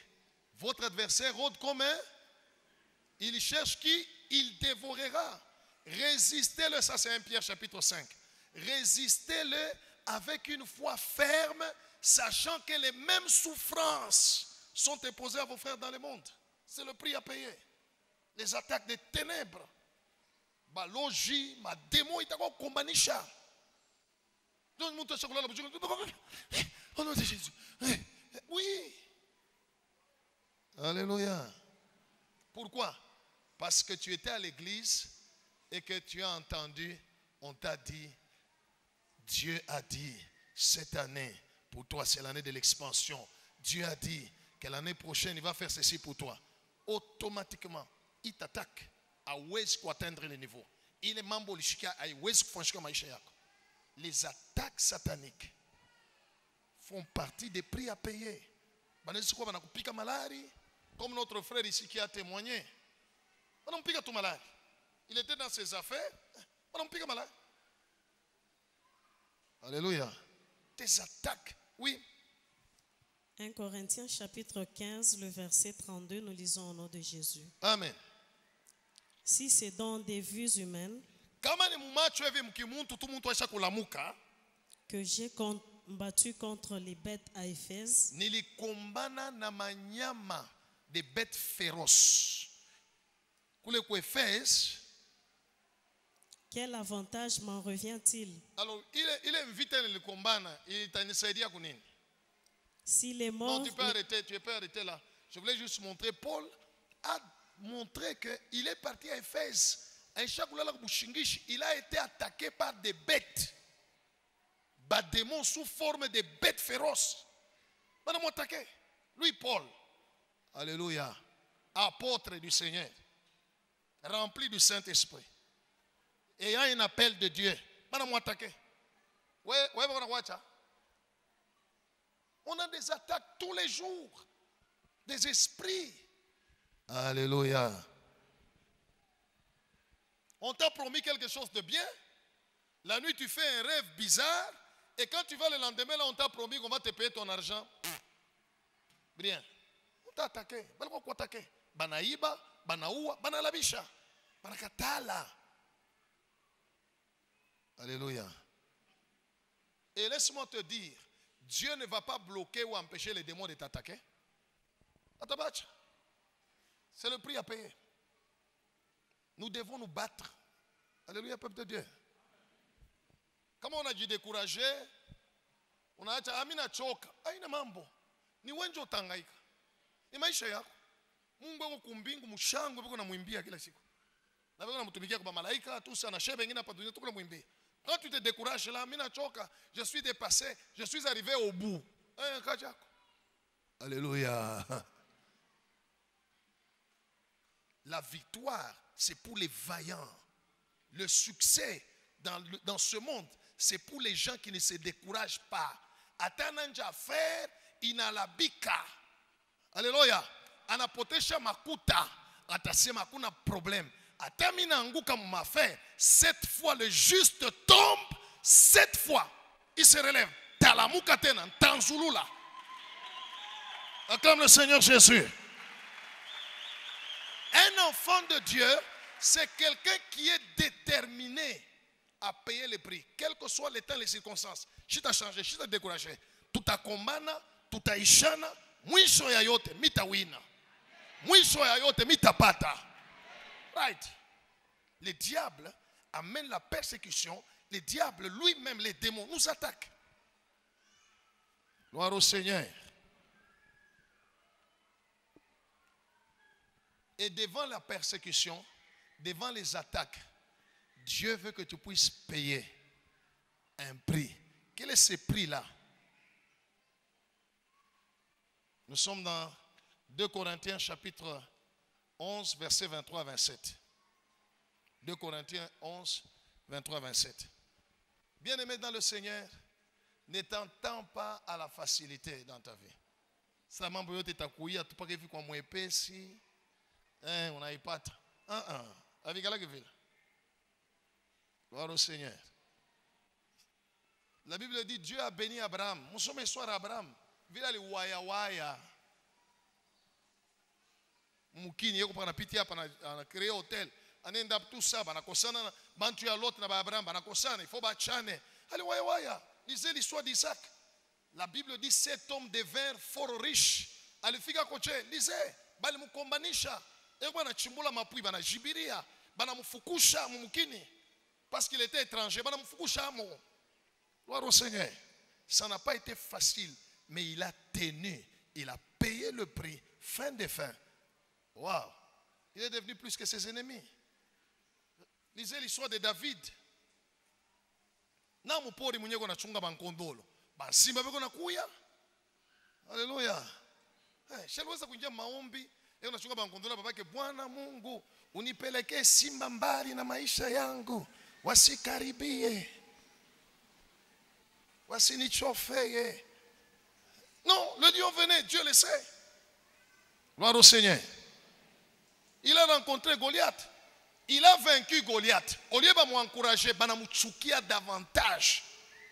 Votre adversaire rôde comme un. Il cherche qui? Il dévorera. Résistez-le, ça c'est 1 Pierre chapitre 5. Résistez-le avec une foi ferme, sachant que les mêmes souffrances sont imposées à vos frères dans le monde. C'est le prix à payer. Les attaques des ténèbres. Balogi, ma démon, il t'a combanisha. Au nom de Jésus. Oui. Alléluia. Pourquoi? Parce que tu étais à l'église et que tu as entendu, on t'a dit, Dieu a dit, cette année, pour toi, c'est l'année de l'expansion. Dieu a dit que l'année prochaine, il va faire ceci pour toi. Automatiquement, il t'attaque à atteindre le niveau. Il est membre de les attaques sataniques font partie des prix à payer. Comme notre frère ici qui a témoigné. Il était dans ses affaires. Alléluia. Des attaques, oui. 1 Corinthiens chapitre 15, le verset 32, nous lisons au nom de Jésus. Amen. Si c'est dans des vues humaines que j'ai combattu contre les bêtes à Éphèse, nilikumbana na manyama des bêtes féroces. Kule kwa Éphèse. Quel avantage m'en revient-il? Alors, il invite le combat. Il t'a dit à Kounin. Si les morts. Non, tu peux arrêter là. Je voulais juste montrer. Paul a montré qu'il est parti à Éphèse. Il a été attaqué par des bêtes. Des démons sous forme de bêtes féroces. Madame attaqué. Lui, Paul. Alléluia. Apôtre du Seigneur. Rempli du Saint-Esprit. Ayant un appel de Dieu. Madame attaqué. On a des attaques tous les jours. des esprits. Alléluia. On t'a promis quelque chose de bien. La nuit, tu fais un rêve bizarre. Et quand tu vas le lendemain, là, on t'a promis qu'on va te payer ton argent. Bien. On t'a attaqué. Balko kwa attaqué. Banaïba, banaoua, banalabisha. Banakatala. Alléluia. Et laisse-moi te dire, Dieu ne va pas bloquer ou empêcher les démons de t'attaquer. C'est le prix à payer. Nous devons nous battre. Alléluia, peuple de Dieu. Kama unajidekuraje, unaacha amina choka, haina mambo. Ni wenje utangaika. Ni maisha yako. Mungu wako kumbingu mshango biko namwimbia kila siku. Na biko namtumikia kwa malaika, tu sana shebe wengine hapa dunia tuko namwimbia. Quand tu te décourages là, amina choka, je suis dépassé, je suis arrivé au bout. Kachako. Alléluia. La victoire, c'est pour les vaillants. Le succès dans ce monde, c'est pour les gens qui ne se découragent pas. Atananja faire inalabika. Alléluia. Anapotesha makuta. Atasema kuna problème. Atamina anguka mumafe. 7 fois le juste tombe. 7 fois il se relève. Talamuka tena. Tanzulula. Acclame le Seigneur Jésus. Un enfant de Dieu, c'est quelqu'un qui est déterminé à payer le prix, quel que soit le temps, les circonstances. Si tu as changé, si tu as découragé, tout a kombana, tout a ishana, mwisho ya yote, mita wina. Mwisho ya yote, mita pata. Right. Le diable amène la persécution. Le diable lui-même, les démons, nous attaquent. Gloire au Seigneur. Et devant la persécution, devant les attaques, Dieu veut que tu puisses payer un prix. Quel est ce prix-là? Nous sommes dans 2 Corinthiens chapitre 11, versets 23 à 27. 2 Corinthiens 11, 23 à 27. Bien-aimé dans le Seigneur, ne t'entends pas à la facilité dans ta vie. Ça m'a dit que tu as pas vu comme moi épais. On a eu pas. Avec la ville. Gloire au Seigneur. La Bible dit Dieu a béni Abraham. Nous sommes soir Abraham. Vila li waya waya. Mukini yeko pana piti hapa na créer hôtel. Anenda tout ça bana kosana bantu ya l'autre na ba Abraham bana kosana il faut ba chane. Ali waya waya. Lisez l'histoire d'Isaac. La Bible dit cet homme devint fort riche. Alifika koche. Lisez. Bali mukombanisha. Et bana chimbula mapui bana jibiria. Bana mufukusha mumukini. Parce qu'il était étranger. Bana mufukusha mo. Gloire au Seigneur. Ça n'a pas été facile. Mais il a tenu. Il a payé le prix. Fin de fin. Waouh. Il est devenu plus que ses ennemis. Lisez l'histoire de David. Na mupori mwenye kona chunga bankondolo. Basimba beko na kuya. Haleluya. Shalweza kuingia maombi. Eo na chunga bankondolo babake Bwana Mungu unipelekee simba mbali na maisha yangu. Wasikaribie. Wasinichofeye. Non, le lion venait, Dieu le sait. Gloire au Seigneur. Il a rencontré Goliath. Il a vaincu Goliath. Au lieu de m'encourager, il davantage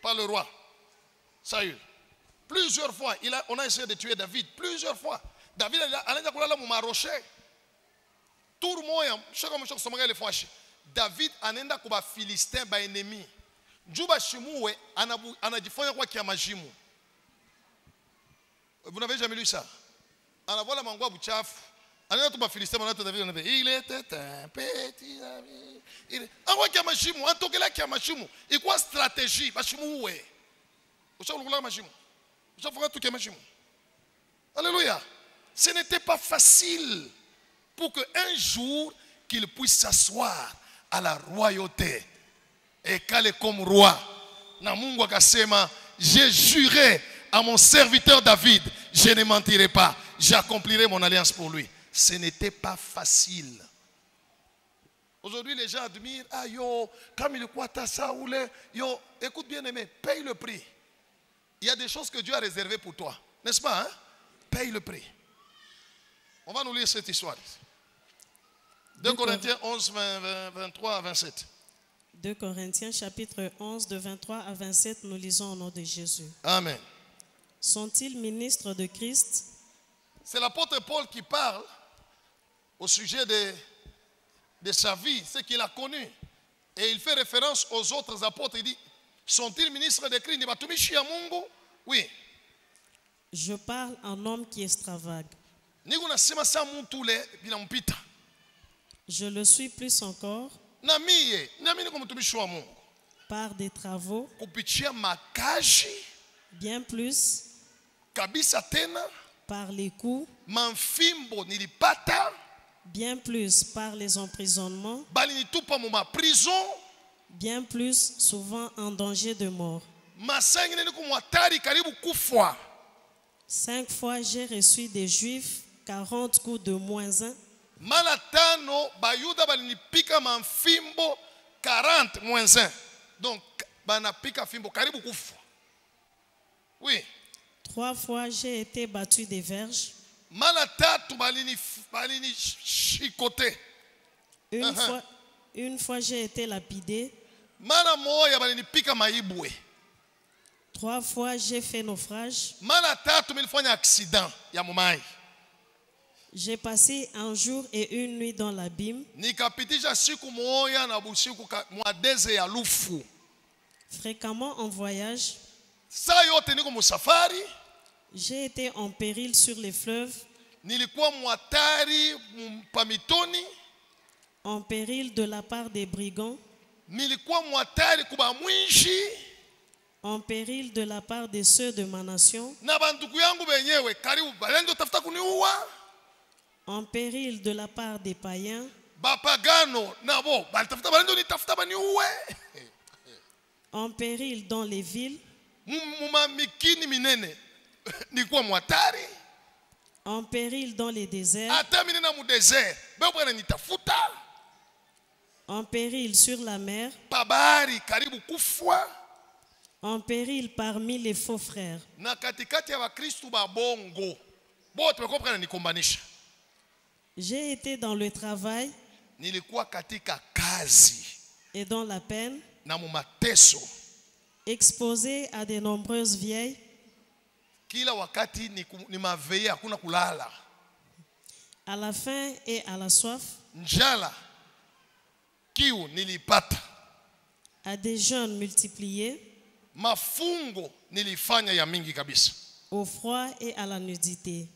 par le roi Saül. Plusieurs fois, on a essayé de tuer David. Plusieurs fois. David a dit que tout le monde, David a dit que les Philistins sont ennemis. Juba Shimoué anajifanya kwa kiamajimu. Vous n'avez jamais lu ça? Anavala mangwa buchafu. Anaenda tu ba Philistins manatu David anabe. Il était un petit ami. Angwa kiamajimu, antokela kiamajimu. Iko stratégie bashimoué. Ushakulula majimu. Ushafuka tu kiamajimu. Alléluia. Ce n'était pas facile pour qu'un jour qu'il puisse s'asseoir à la royauté. Et qu'elle est comme roi. Na Mungu akasema, j'ai juré à mon serviteur David, je ne mentirai pas, j'accomplirai mon alliance pour lui. Ce n'était pas facile. Aujourd'hui, les gens admirent, ah yo, comme il croit à ça ou le, yo, écoute bien aimé, paye le prix. Il y a des choses que Dieu a réservées pour toi, n'est-ce pas? Hein? Paye le prix. On va nous lire cette histoire. 2 Corinthiens 11, 23 à 27. 2 Corinthiens chapitre 11 de 23 à 27, nous lisons au nom de Jésus. Amen. Sont-ils ministres de Christ? C'est l'apôtre Paul qui parle au sujet de sa vie, ce qu'il a connu. Et il fait référence aux autres apôtres. Il dit, sont-ils ministres de Christ? Oui. Je parle en homme qui extravague. Je le suis plus encore par des travaux, bien plus par les coups, bien plus par les emprisonnements, bien plus souvent en danger de mort. 5 fois j'ai reçu des Juifs 40 coups de moins 1. Malatano bayuda balinipika mafimbo 40 moins 1. Donc banapika fimbo karibu kufa. Oui. 3 fois j'ai été battu des verges. Malatatu balini chikote. Une fois j'ai été lapidé. Mala moya balinipika maibwe. 3 fois j'ai fait naufrage. Malatatu milifanya accident ya mumai. J'ai passé un jour et une nuit dans l'abîme. Fréquemment en voyage. J'ai été en péril sur les fleuves. En péril de la part des brigands. En péril de la part de ceux de ma nation. En péril de la part des païens. En péril dans les villes. En péril dans les déserts. En péril sur la mer. En péril parmi les faux frères. J'ai été dans le travail et dans la peine, exposé à de nombreuses vieilles, à la faim et à la soif, à des jeûnes multipliés, au froid et à la nudité.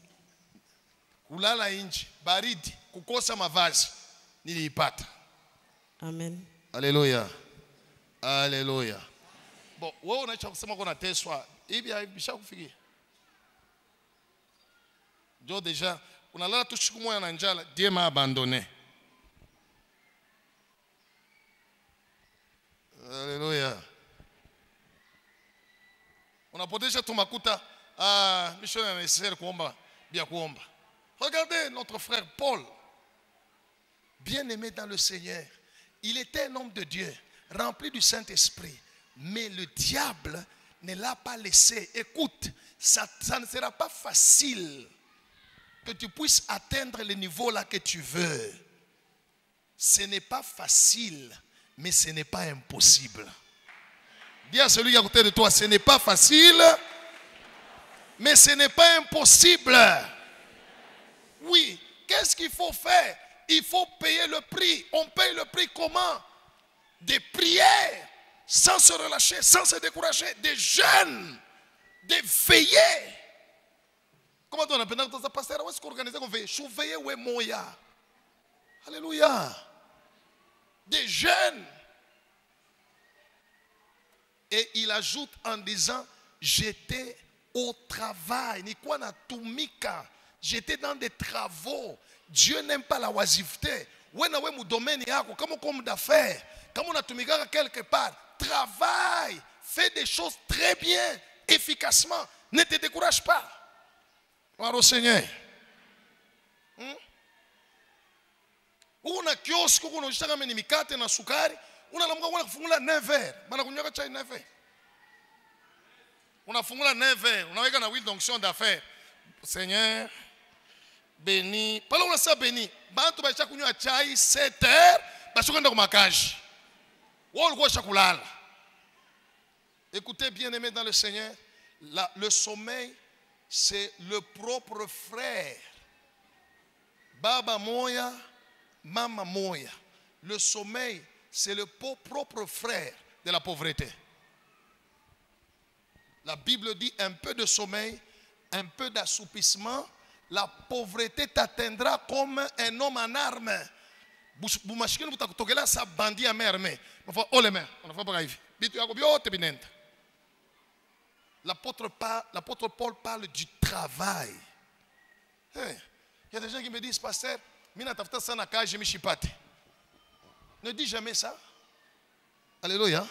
Kulala inji, baridi, kukosa mavazi, niliipata. Amen. Alléluia. Alléluia. Bon, wewe unaacha kusema kuna teswa, hivi bishakufikia. Jo deja, unalala tu siku moja na njala, Dieu m'a abandonné. Alléluia. Unapotesha tu makuta, missionnaire nécessaire kuomba, bien kuomba. Regardez notre frère Paul, bien-aimé dans le Seigneur. Il était un homme de Dieu, rempli du Saint-Esprit. Mais le diable ne l'a pas laissé. Écoute, ça ne sera pas facile que tu puisses atteindre le niveau là que tu veux. Ce n'est pas facile, mais ce n'est pas impossible. Dis à celui qui est à côté de toi, ce n'est pas facile, mais ce n'est pas impossible. Oui, qu'est-ce qu'il faut faire? Il faut payer le prix. On paye le prix comment? Des prières, sans se relâcher, sans se décourager, des jeûnes, des veillées. Comment on appelle ça, pasteur? Où est-ce qu'on organise qu'on veille? Chouveille ou moya. Alléluia. Des jeûnes. Et il ajoute en disant, j'étais au travail. Ni quoi na tumika. J'étais dans des travaux. Dieu n'aime pas la oisiveté. Comme homme d'affaires, comme on a tumika quelque part, travaille, fais des choses très bien, efficacement. Ne te décourage pas. Gloire au Seigneur. Una kiosque, kuna ushaka meni mikate na sukari, unalamuka kuna kufungula 9h, bana kunyweka chai 9h. Unafungula 9h, unaweka na huile d'onction d'affaires. Seigneur, béni. Pas là ça béni. Bantu ba chaque à chai 7 heures, ba chokanda ko makaji. Wol go chakulala. Écoutez, bien-aimés dans le Seigneur, le sommeil, c'est le propre frère. Baba moya, mama moya. Le sommeil, c'est le propre frère de la pauvreté. La Bible dit un peu de sommeil, un peu d'assoupissement, la pauvreté t'atteindra comme un homme en armes. Bumashikini butakutokela sa bandi ya merme. Oh les mains, on ne va pas arriver. Bitu yako biote binenda. L'apôtre Paul parle du travail. Il y a des gens qui me disent, pasteur, mina tafuta sana kaji mishipate. Ne dis jamais ça. Alléluia.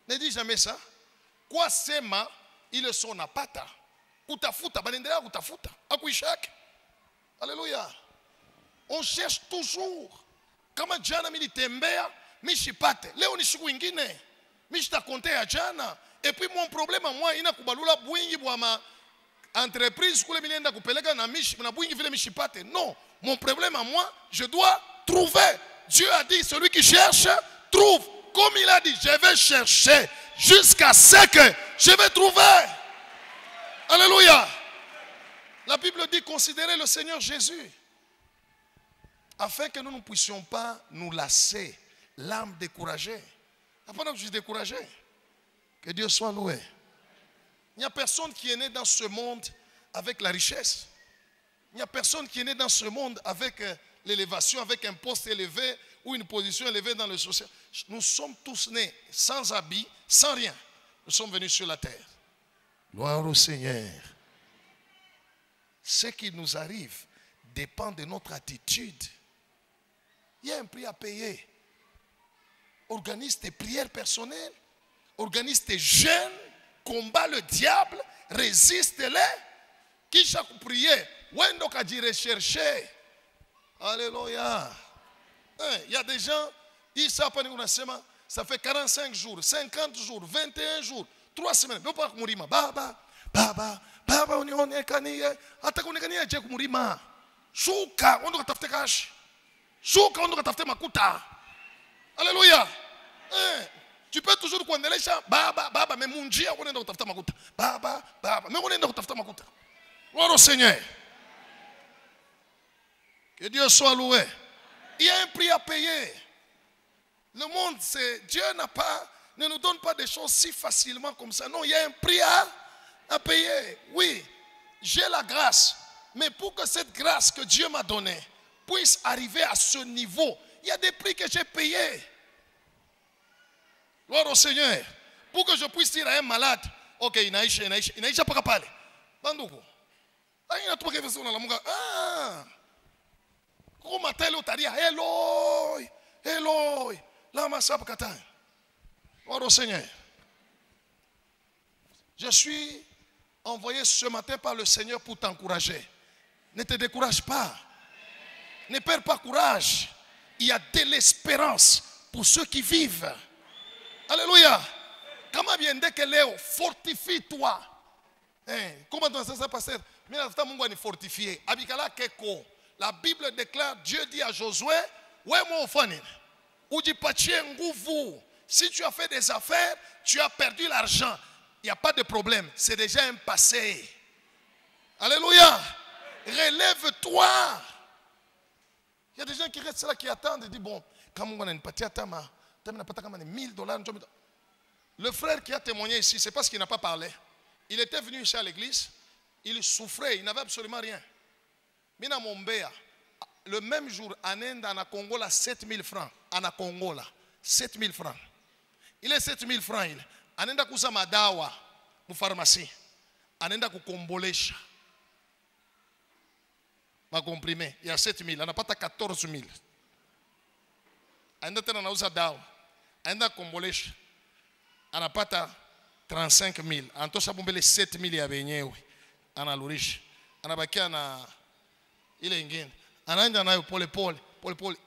Ne dis jamais ça. Kwa sema ile so napata. Kutafuta, banendelea kutafuta. Akuishake. Alléluia. On cherche toujours. Kama jana militembea, mishipate. Leo ni siku ingine. Mishitakonte ya jana. Et puis mon problème à moi, ina kubalula bwingi bwa ma entreprise kule milienda kupeleka na bwingi vile mishipate. Non, mon problème à moi, je dois trouver. Dieu a dit, celui qui cherche, trouve. Comme il a dit, je vais chercher jusqu'à ce que je vais trouver. Alléluia. La Bible dit, considérez le Seigneur Jésus. Afin que nous ne puissions pas nous lasser, l'âme découragée. Après, je suis découragé. Que Dieu soit loué. Il n'y a personne qui est né dans ce monde avec la richesse. Il n'y a personne qui est né dans ce monde avec l'élévation, avec un poste élevé ou une position élevée dans le social. Nous sommes tous nés sans habit, sans rien. Nous sommes venus sur la terre. Gloire au Seigneur. Ce qui nous arrive dépend de notre attitude. Il y a un prix à payer. Organise tes prières personnelles. Organise tes jeûnes, combat le diable, résiste-les. Qui chaque prière, wendo kaji rechercher. Alléluia. Il y a des gens, ils savent pas ça fait 45 jours, 50 jours, 21 jours, 3 semaines. Mais pas kumurima. Baba, on est kaniye. Ata kunikaniye je kumurima. Shuka, on doit tafute cash. Shuka, on doit tafute makuta. Alléluia. Tu peux toujours kuendelea baba mais munjia unaenda kutafuta makuta baba mais unaenda kutafuta makuta. Gloire au Seigneur. Que Dieu soit loué. Il y a un prix à payer. Le monde, c'est Dieu ne nous donne pas des choses si facilement comme ça. Non, il y a un prix à payer. Oui, j'ai la grâce, mais pour que cette grâce que Dieu m'a donnée puisse arriver à ce niveau, il y a des prix que j'ai payés. Gloire au Seigneur. Pour que je puisse dire à un malade, ok, inaisha paka pale. Banduku. Aina tupa kefeso na lamuga. Kuma tele utaria. Eloi. Lama sapa katane. Gloire au Seigneur. Je suis envoyé ce matin par le Seigneur pour t'encourager. Ne te décourage pas. Ne perds pas courage. Il y a de l'espérance pour ceux qui vivent. Alléluia. Comment bien dès que Léo, fortifie-toi. Comment ça se passe? Fortifié. La Bible déclare, Dieu dit à Josué, si tu as fait des affaires, tu as perdu l'argent, il n'y a pas de problème, c'est déjà un passé. Alléluia. Relève-toi. Il y a des gens qui restent là, qui attendent et disent, bon, quand on a une partie à Tama, $1000. Le frère qui a témoigné ici, c'est parce qu'il n'a pas parlé. Il était venu ici à l'église, il souffrait, il n'avait absolument rien. Mina Mombea, le même jour, en Inde, en Congo, 7000 francs. En Congo, 7000 francs. Il est 7000 francs. En Inde, kusa madawa, mu pharmacie. En Inde, kukombolesha. Ma comprimé, il y a 7000, on n'a pas 14000. En Inde, on a usé dawa. En Inde, kombolesha. On n'a pas 35 000. En tout cas, on a 7 000 ya benyewe. On a l'oriche. On a baki il est ingénieux.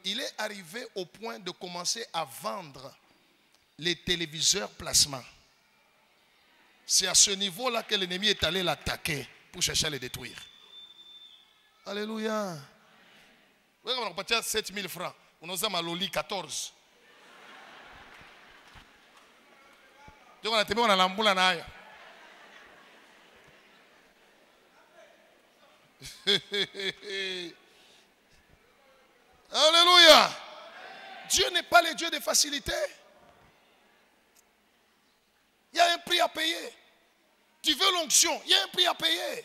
Il est arrivé au point de commencer à vendre les téléviseurs plasma. C'est à ce niveau-là que l'ennemi est allé l'attaquer pour chercher à le détruire. Alléluia. Vous avez parti 7 000 francs. On a ma loli 14. Donc on a tenu on a l'amboula naïa. Alléluia. Dieu n'est pas le Dieu de facilité. Il y a un prix à payer. Tu veux l'onction, il y a un prix à payer.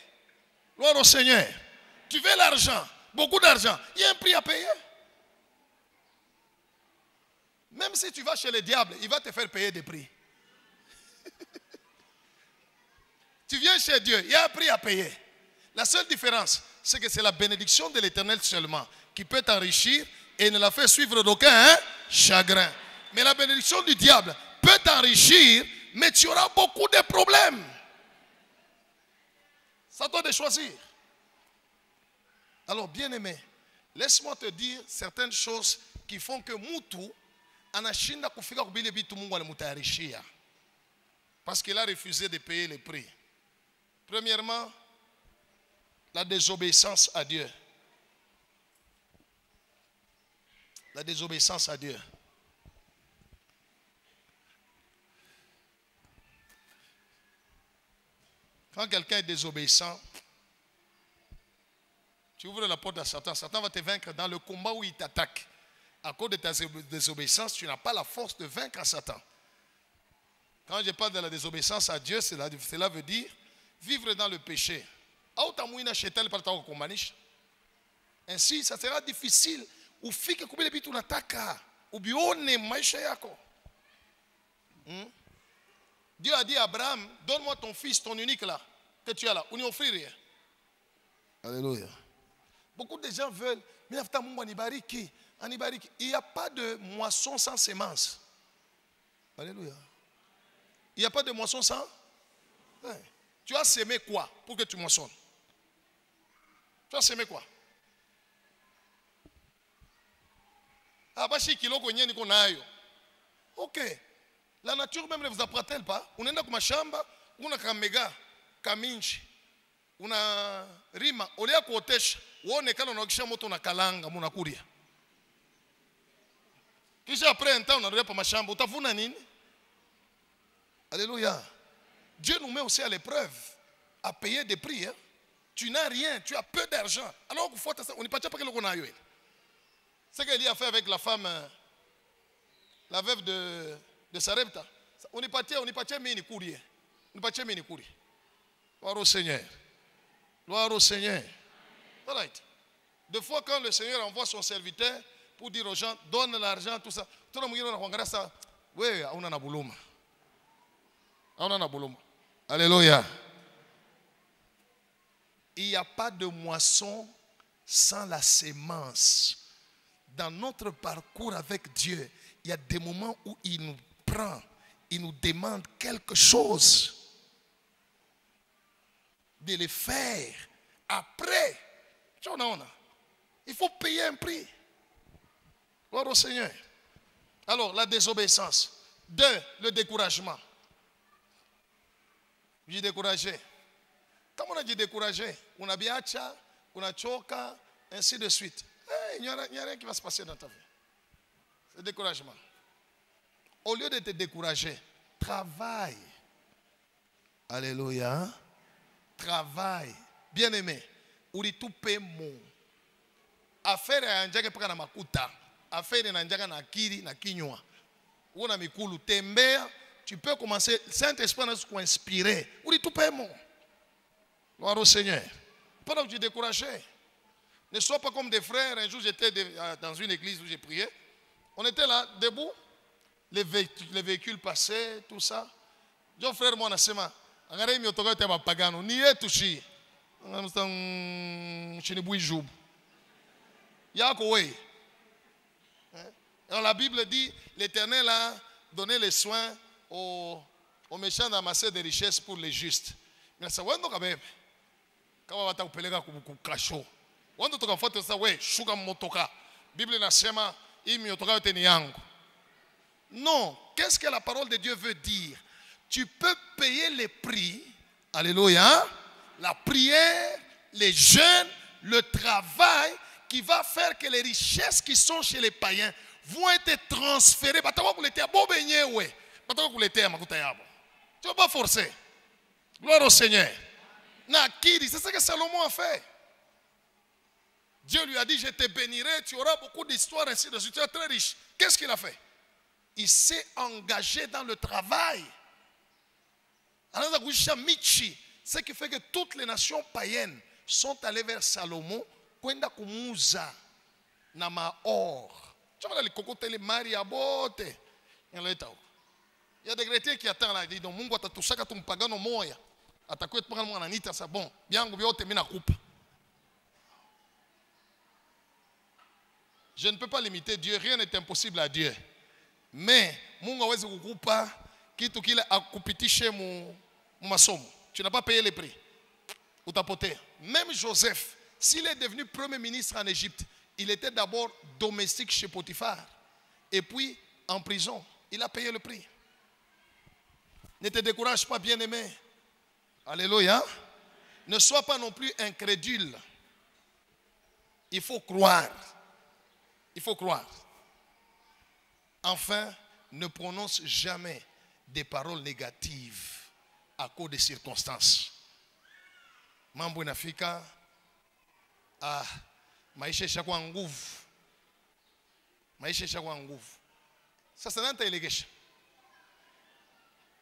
Gloire au Seigneur. Tu veux l'argent, beaucoup d'argent, il y a un prix à payer. Même si tu vas chez le diable, il va te faire payer des prix. Tu viens chez Dieu, il y a un prix à payer. La seule différence, c'est que c'est la bénédiction de l'Éternel seulement qui peut t'enrichir et ne la fait suivre d'aucun chagrin. Mais la bénédiction du diable peut t'enrichir, mais tu auras beaucoup de problèmes. Ça doit te choisir. Alors, bien-aimé, laisse-moi te dire certaines choses qui font que Moutou anashinda kufika kubile bitu Mungu alimutayarishia. Parce qu'il a refusé de payer le prix. Premièrement, la désobéissance à Dieu. La désobéissance à Dieu. Quand quelqu'un est désobéissant, tu ouvres la porte à Satan. Satan va te vaincre dans le combat où il t'attaque. À cause de ta désobéissance, tu n'as pas la force de vaincre Satan. Quand je parle de la désobéissance à Dieu, cela veut dire vivre dans le péché. Ainsi, ça sera difficile. Dieu a dit à Abraham, donne-moi ton fils, ton unique là, que tu as là. On n'y offre rien. Alléluia. Beaucoup de gens veulent, mais il n'y a pas de moisson sans semence. Alléluia. Il n'y a pas de moisson sans. Ouais. Tu as semé quoi pour que tu moissonnes? Tu as semé quoi? Ok. La nature même ne vous apprend-elle pas? On est dans ma chambre, on a kamega, kaminchi, on a rima, on est à côté, on est quand on a kisha moto na kalanga, on a courir. Kisha après un temps, on arrive à ma chambre, on t'a vu nini? Alléluia. Dieu nous met aussi à l'épreuve, à payer des prix. Hein? Tu n'as rien, tu as peu d'argent. Alors on n'est pas déjà pas que l'on a eu. C'est ce qu'il a fait avec la femme, la veuve de Sarepta. On est parti mini courrier. On est parti mini courrier. Gloire au Seigneur. Gloire au Seigneur. Right. Des fois, quand le Seigneur envoie son serviteur pour dire aux gens, donne l'argent, tout ça, tout le monde regarde ça. Oui, on en a bouloma. On en a bouloma. Alléluia. Il n'y a pas de moisson sans la sémence. Dans notre parcours avec Dieu, il y a des moments où il nous prend, il nous demande quelque chose. De le faire. Après, il faut payer un prix. Gloire au Seigneur. Alors, la désobéissance. 2, le découragement. J'ai découragé. Comme on a dit découragé, on a bien tcha, on a choka, ainsi de suite. Il n'y a rien qui va se passer dans ta vie. C'est le découragement. Au lieu de te décourager, travaille. Alléluia. Travaille. Bien-aimé. Uri tout paiement. Affaire ya njake paka na makuta. Affaire na njaka na akili na kinywa. Una mikulu tembea, tu peux commencer. Saint-Esprit nous inspirer. Uri tout paiement. Gloire au Seigneur. Pendant que tu es découragé. Ne sois pas comme des frères. Un jour, j'étais dans une église où j'ai prié. On était là, debout. Les véhicules passaient, tout ça. J'ai dit, frère, moi, on a sema. Regardez, il y a un pagano. Ni est touché. Alors la Bible dit, l'Éternel a donné les soins aux méchants d'amasser des richesses pour les justes. Mais ça va quand même. Quand on va t'appeler comme cachot. On doit te faire ça, ouais, shuka motoka. Bible nasema, imi otoka teni yangu. Non, qu'est-ce que la parole de Dieu veut dire? Tu peux payer les prix, alléluia, la prière, les jeûnes, le travail qui va faire que les richesses qui sont chez les païens vont être transférées. Tu ne vas pas forcer. Gloire au Seigneur. C'est ce que Salomon a fait. Dieu lui a dit, je te bénirai, tu auras beaucoup d'histoires, ainsi de suite, tu es très riche. Qu'est-ce qu'il a fait? Il s'est engagé dans le travail. Ce qui fait que toutes les nations païennes sont allées vers Salomon, kwenda kumuuza na maor. Tu vois les cocottes, les maris à botte. Il y a des chrétiens qui attendent là, ils disent, donc Mungu atatusaka tumpagano moya. Atakuwa tupagano mwana nita sa bon. Biangu biote mina coupe. Je ne peux pas limiter Dieu, rien n'est impossible à Dieu. Mais Mungu hawezi kukupa kitu kile akupitishe mu masomo. Tu n'as pas payé les prix. Ou tapoter. Même Joseph, s'il est devenu premier ministre en Égypte, il était d'abord domestique chez Potiphar. Et puis en prison. Il a payé le prix. Ne te décourage pas, bien-aimé. Alléluia. Ne sois pas non plus incrédule. Il faut croire. Il faut croire. Enfin, ne prononce jamais des paroles négatives à cause des circonstances. Mambo inafika maisha ishakuwa nguvu. Maisha ishakuwa nguvu. Sasa nani atailegesha?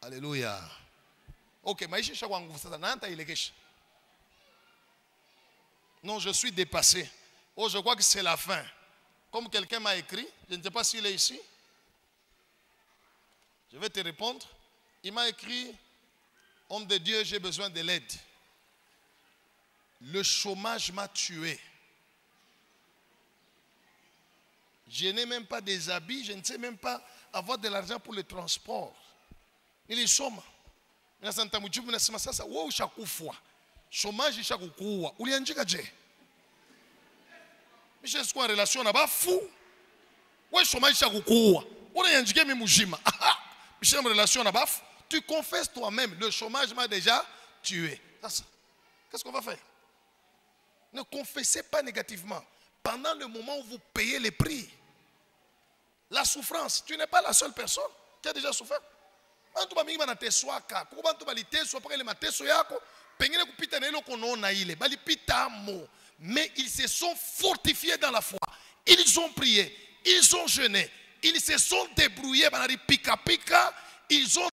Alléluia. Ok, maisha ishakuwa nguvu. Sasa nani atailegesha? Non, je suis dépassé. Oh, je crois que c'est la fin. Comme quelqu'un m'a écrit, je ne sais pas s'il est ici. Je vais te répondre. Il m'a écrit, homme de Dieu, j'ai besoin de l'aide. Le chômage m'a tué. Je n'ai même pas des habits, je ne sais même pas avoir de l'argent pour le transport. Il est chômage. Chômage ishakukuwa. Ulianjika je? Michel sikuwa relation na ba fou. Ouais, chômage ishakukuwa. Ulianjike mimujima. Michel relation na ba fou. Tu confesses toi-même, le chômage m'a déjà tué. Qu'est-ce qu'on va faire? Ne confessez pas négativement. Pendant le moment où vous payez les prix, la souffrance, tu n'es pas la seule personne qui a déjà souffert. Mais ils se sont fortifiés dans la foi. Ils ont prié, ils ont jeûné, ils se sont débrouillés. Ils ont